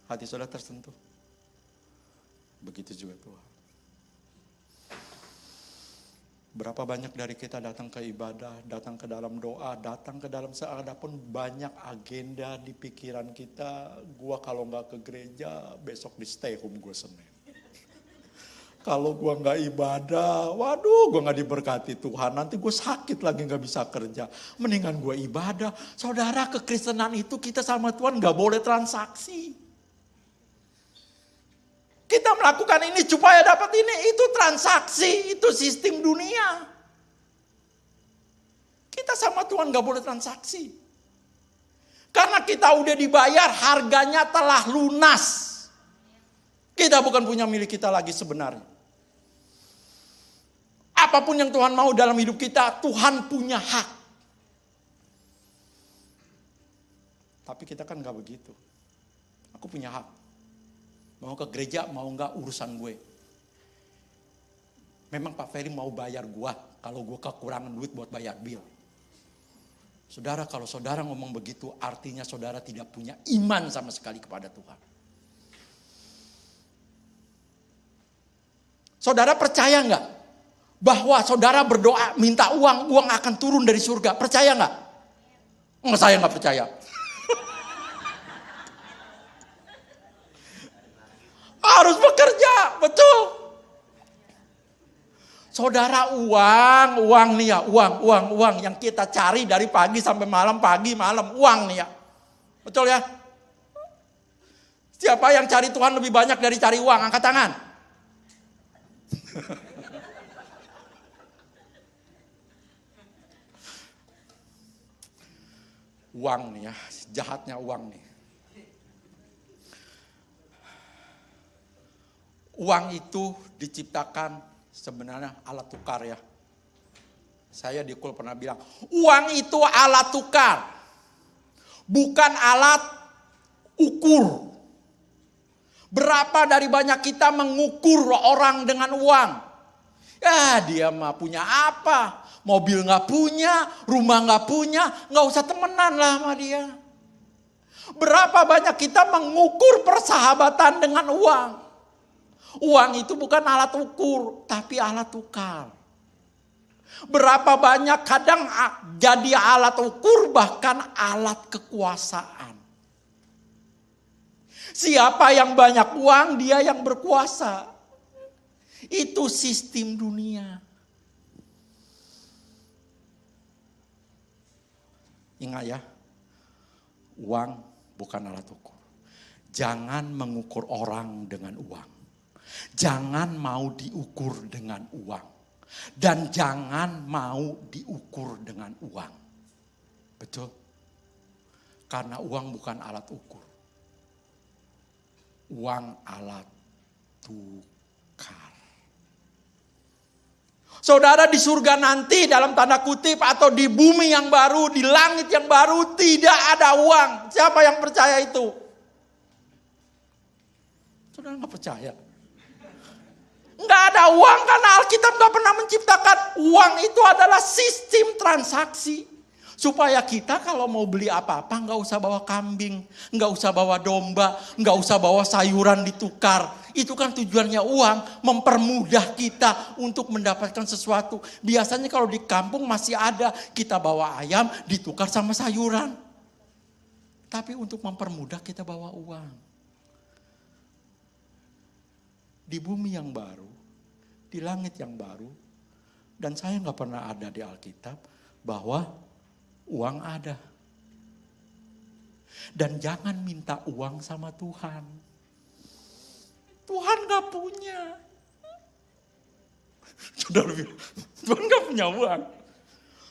Hati saudara tersentuh. Begitu juga Tuhan. Berapa banyak dari kita datang ke ibadah, datang ke dalam doa, datang ke dalam ada pun banyak agenda di pikiran kita. Gua kalau nggak ke gereja, besok di stay home gue Senin. Kalau gua nggak ibadah, waduh gua nggak diberkati Tuhan. Nanti gue sakit lagi nggak bisa kerja. Mendingan gue ibadah. Saudara, kekristenan itu kita sama Tuhan nggak boleh transaksi. Kita melakukan ini supaya dapat ini, itu transaksi, itu sistem dunia. Kita sama Tuhan gak boleh transaksi. Karena kita udah dibayar, harganya telah lunas. Kita bukan punya milik kita lagi sebenarnya. Apapun yang Tuhan mau dalam hidup kita, Tuhan punya hak. Tapi kita kan gak begitu. Aku punya hak. Mau ke gereja, mau enggak urusan gue. Memang Pak Ferry mau bayar gue kalau gue kekurangan duit buat bayar bil. Saudara, kalau saudara ngomong begitu, artinya saudara tidak punya iman sama sekali kepada Tuhan. Saudara percaya enggak bahwa saudara berdoa minta uang, uang akan turun dari surga? Percaya enggak? Saya enggak percaya. Harus bekerja, betul. Saudara, uang nih ya, uang yang kita cari dari pagi sampai malam, pagi malam, uang nih ya. Betul ya? Siapa yang cari Tuhan lebih banyak dari cari uang? Angkat tangan. Uang nih ya, jahatnya uang nih. Uang itu diciptakan sebenarnya alat tukar ya. Saya di Kul pernah bilang, uang itu alat tukar. Bukan alat ukur. Berapa dari banyak kita mengukur orang dengan uang? Ya dia mah punya apa? Mobil gak punya, rumah gak punya, gak usah temenan lah sama dia. Berapa banyak kita mengukur persahabatan dengan uang? Uang itu bukan alat ukur, tapi alat tukar. Berapa banyak kadang jadi alat ukur, bahkan alat kekuasaan. Siapa yang banyak uang, dia yang berkuasa. Itu sistem dunia. Ingat ya, uang bukan alat ukur. Jangan mengukur orang dengan uang. Jangan mau diukur dengan uang. Dan jangan mau diukur dengan uang. Betul? Karena uang bukan alat ukur. Uang alat tukar. Saudara, di surga nanti dalam tanda kutip atau di bumi yang baru, di langit yang baru tidak ada uang. Siapa yang percaya itu? Saudara gak percaya? Nggak ada uang karena Alkitab nggak pernah menciptakan. Uang itu adalah sistem transaksi. Supaya kita kalau mau beli apa-apa nggak usah bawa kambing, nggak usah bawa domba, nggak usah bawa sayuran ditukar. Itu kan tujuannya uang, mempermudah kita untuk mendapatkan sesuatu. Biasanya kalau di kampung masih ada, kita bawa ayam ditukar sama sayuran. Tapi untuk mempermudah kita bawa uang. Di bumi yang baru, di langit yang baru, dan saya nggak pernah ada di Alkitab bahwa uang ada. Dan jangan minta uang sama Tuhan. Tuhan nggak punya. Saudara bilang, Tuhan nggak punya uang.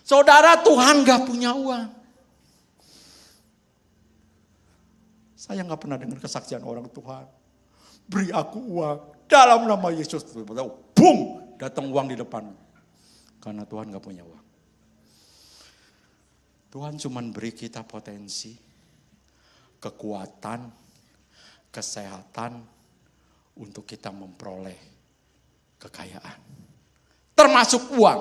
Saudara, Tuhan nggak punya uang. Saya nggak pernah dengar kesaksian orang, Tuhan beri aku uang dalam nama Yesus. Boom, datang uang di depan. Karena Tuhan gak punya uang. Tuhan cuma beri kita potensi, kekuatan, kesehatan untuk kita memperoleh kekayaan. Termasuk uang.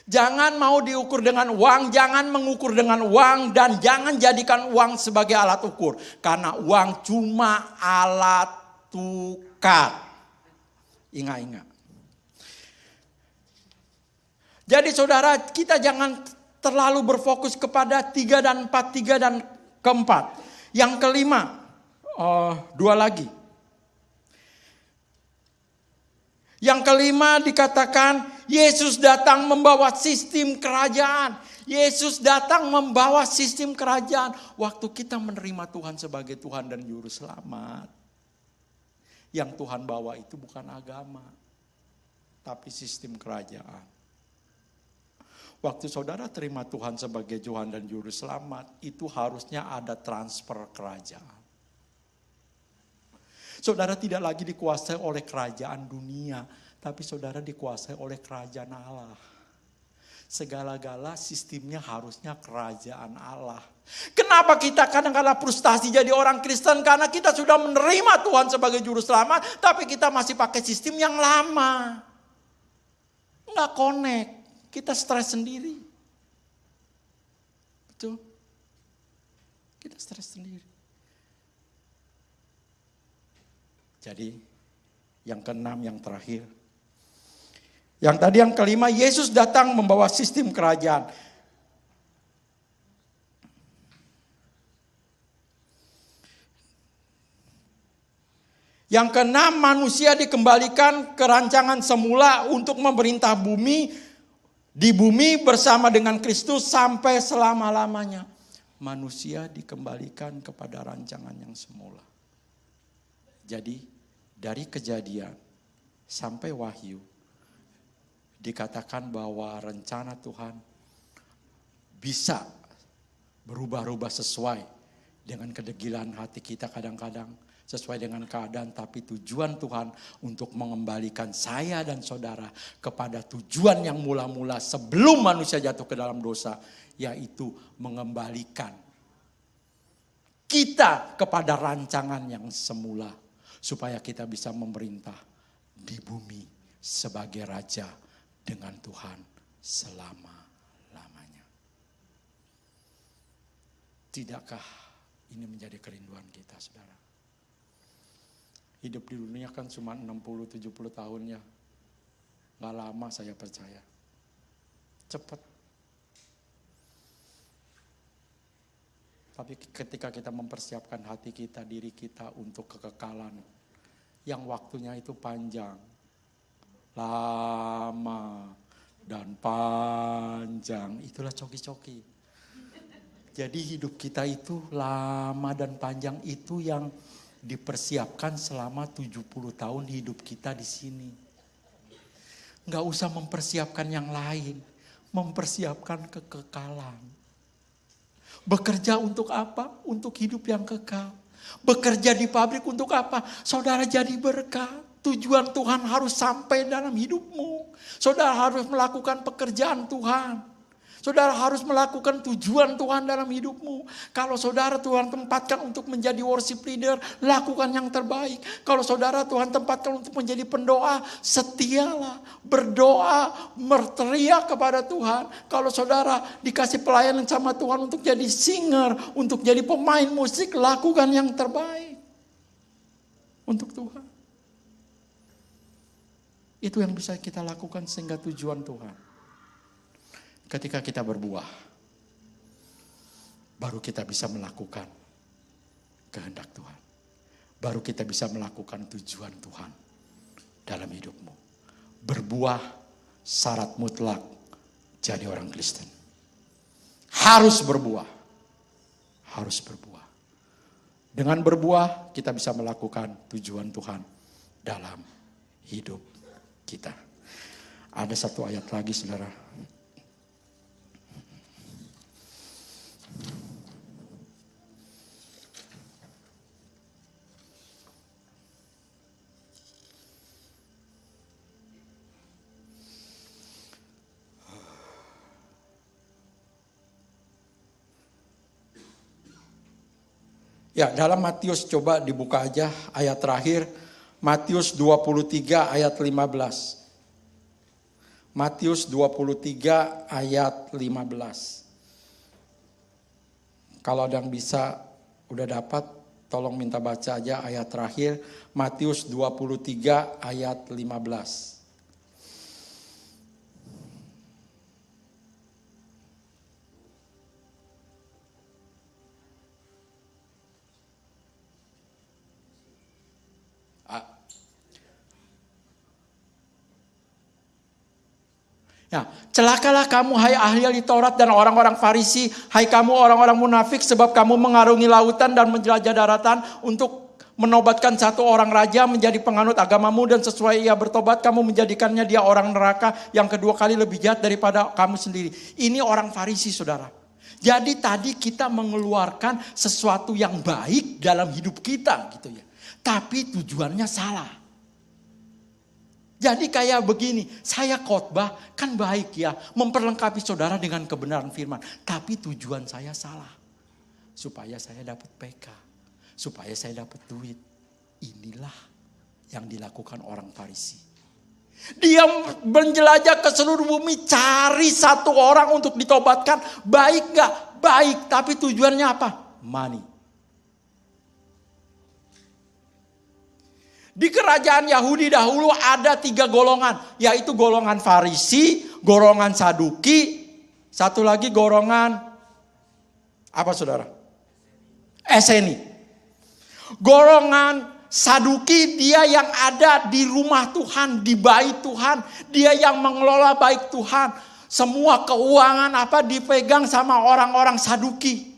Jangan mau diukur dengan uang, jangan mengukur dengan uang, dan jangan jadikan uang sebagai alat ukur. Karena uang cuma alat tukar. Ingat-ingat. Jadi saudara, kita jangan terlalu berfokus kepada 3 dan 4, 3 dan keempat. Yang kelima, 2 lagi. Yang kelima dikatakan Yesus datang membawa sistem kerajaan. Yesus datang membawa sistem kerajaan. Waktu kita menerima Tuhan sebagai Tuhan dan Juru Selamat, yang Tuhan bawa itu bukan agama, tapi sistem kerajaan. Waktu saudara terima Tuhan sebagai Tuhan dan Juru Selamat, itu harusnya ada transfer kerajaan. Saudara tidak lagi dikuasai oleh kerajaan dunia, tapi saudara dikuasai oleh kerajaan Allah. Segala-gala sistemnya harusnya kerajaan Allah. Kenapa kita kadang-kadang frustasi jadi orang Kristen? Karena kita sudah menerima Tuhan sebagai Juru Selamat, tapi kita masih pakai sistem yang lama. Nggak connect, kita stres sendiri. Betul? Kita stres sendiri. Jadi yang keenam, yang terakhir. Yang tadi yang kelima, Yesus datang membawa sistem kerajaan. Yang keenam, manusia dikembalikan ke rancangan semula untuk memerintah bumi, di bumi bersama dengan Kristus sampai selama-lamanya. Manusia dikembalikan kepada rancangan yang semula. Jadi dari Kejadian sampai Wahyu dikatakan bahwa rencana Tuhan bisa berubah-ubah sesuai dengan kedegilan hati kita kadang-kadang, sesuai dengan keadaan, tapi tujuan Tuhan untuk mengembalikan saya dan saudara kepada tujuan yang mula-mula sebelum manusia jatuh ke dalam dosa, yaitu mengembalikan kita kepada rancangan yang semula, supaya kita bisa memerintah di bumi sebagai raja dengan Tuhan selama-lamanya. Tidakkah ini menjadi kerinduan kita, saudara? Hidup di dunia kan cuma 60-70 tahun ya. Gak lama, saya percaya. Cepat. Tapi ketika kita mempersiapkan hati kita, diri kita untuk kekekalan, yang waktunya itu panjang, lama, dan panjang, itulah coki-coki. Jadi hidup kita itu lama dan panjang, itu yang dipersiapkan selama 70 tahun hidup kita di sini. Nggak usah mempersiapkan yang lain, mempersiapkan kekekalan. Bekerja untuk apa? Untuk hidup yang kekal. Bekerja di pabrik untuk apa? Saudara jadi berkat. Tujuan Tuhan harus sampai dalam hidupmu. Saudara harus melakukan pekerjaan Tuhan. Saudara harus melakukan tujuan Tuhan dalam hidupmu. Kalau saudara Tuhan tempatkan untuk menjadi worship leader, lakukan yang terbaik. Kalau saudara Tuhan tempatkan untuk menjadi pendoa, setialah. Berdoa, berteriak kepada Tuhan. Kalau saudara dikasih pelayanan sama Tuhan untuk jadi singer, untuk jadi pemain musik, lakukan yang terbaik untuk Tuhan. Itu yang bisa kita lakukan sehingga tujuan Tuhan. Ketika kita berbuah, baru kita bisa melakukan kehendak Tuhan. Baru kita bisa melakukan tujuan Tuhan dalam hidupmu. Berbuah syarat mutlak jadi orang Kristen. Harus berbuah. Harus berbuah. Dengan berbuah kita bisa melakukan tujuan Tuhan dalam hidup kita. Ada satu ayat lagi, saudara. Ya, dalam Matius coba dibuka aja ayat terakhir. Matius 23 ayat 15. Matius 23 ayat 15. Kalau ada yang bisa udah dapat, tolong minta baca aja ayat terakhir. Matius 23 ayat 15. Ya, celakalah kamu hai ahli Taurat dan orang-orang Farisi, hai kamu orang-orang munafik, sebab kamu mengarungi lautan dan menjelajah daratan untuk menobatkan satu orang raja menjadi penganut agamamu, dan sesuai ia bertobat kamu menjadikannya dia orang neraka yang kedua kali lebih jahat daripada kamu sendiri. Ini orang Farisi, saudara. Jadi tadi kita mengeluarkan sesuatu yang baik dalam hidup kita gitu ya. Tapi tujuannya salah. Jadi kayak begini, saya khotbah kan baik ya, memperlengkapi saudara dengan kebenaran firman. Tapi tujuan saya salah. Supaya saya dapat PK, supaya saya dapat duit. Inilah yang dilakukan orang Farisi. Dia menjelajah ke seluruh bumi, cari satu orang untuk ditobatkan. Baik gak? Baik, tapi tujuannya apa? Money. Di kerajaan Yahudi dahulu ada 3 golongan, yaitu golongan Farisi, golongan Saduki, satu lagi golongan apa saudara? Eseni. Golongan Saduki dia yang ada di rumah Tuhan, di bait Tuhan, dia yang mengelola bait Tuhan. Semua keuangan dipegang sama orang-orang Saduki.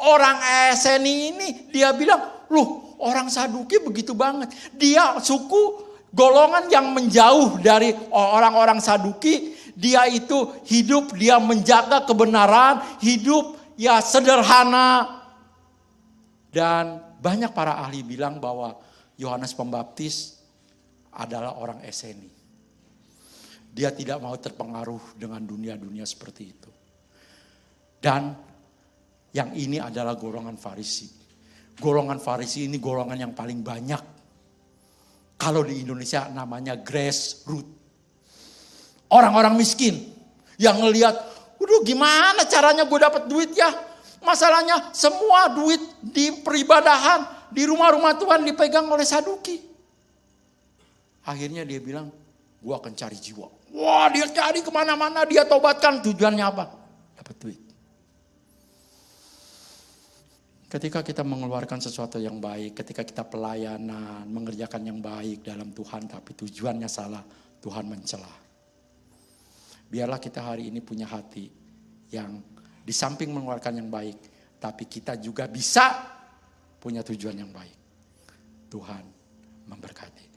Orang Eseni ini dia bilang, loh, orang Saduki begitu banget. Dia suku golongan yang menjauh dari orang-orang Saduki. Dia itu hidup, dia menjaga kebenaran, hidup ya sederhana. Dan banyak para ahli bilang bahwa Yohanes Pembaptis adalah orang Eseni. Dia tidak mau terpengaruh dengan dunia-dunia seperti itu. Dan yang ini adalah golongan Farisi. Golongan Farisi ini golongan yang paling banyak. Kalau di Indonesia namanya grassroots. Orang-orang miskin yang ngelihat, waduh gimana caranya gue dapat duit ya. Masalahnya semua duit di peribadahan, di rumah-rumah Tuhan dipegang oleh Saduki. Akhirnya dia bilang, gue akan cari jiwa. Wah, dia cari kemana-mana, dia tobatkan. Tujuannya apa? Dapat duit. Ketika kita mengeluarkan sesuatu yang baik, ketika kita pelayanan, mengerjakan yang baik dalam Tuhan, tapi tujuannya salah, Tuhan mencela. Biarlah kita hari ini punya hati yang di samping mengeluarkan yang baik, tapi kita juga bisa punya tujuan yang baik. Tuhan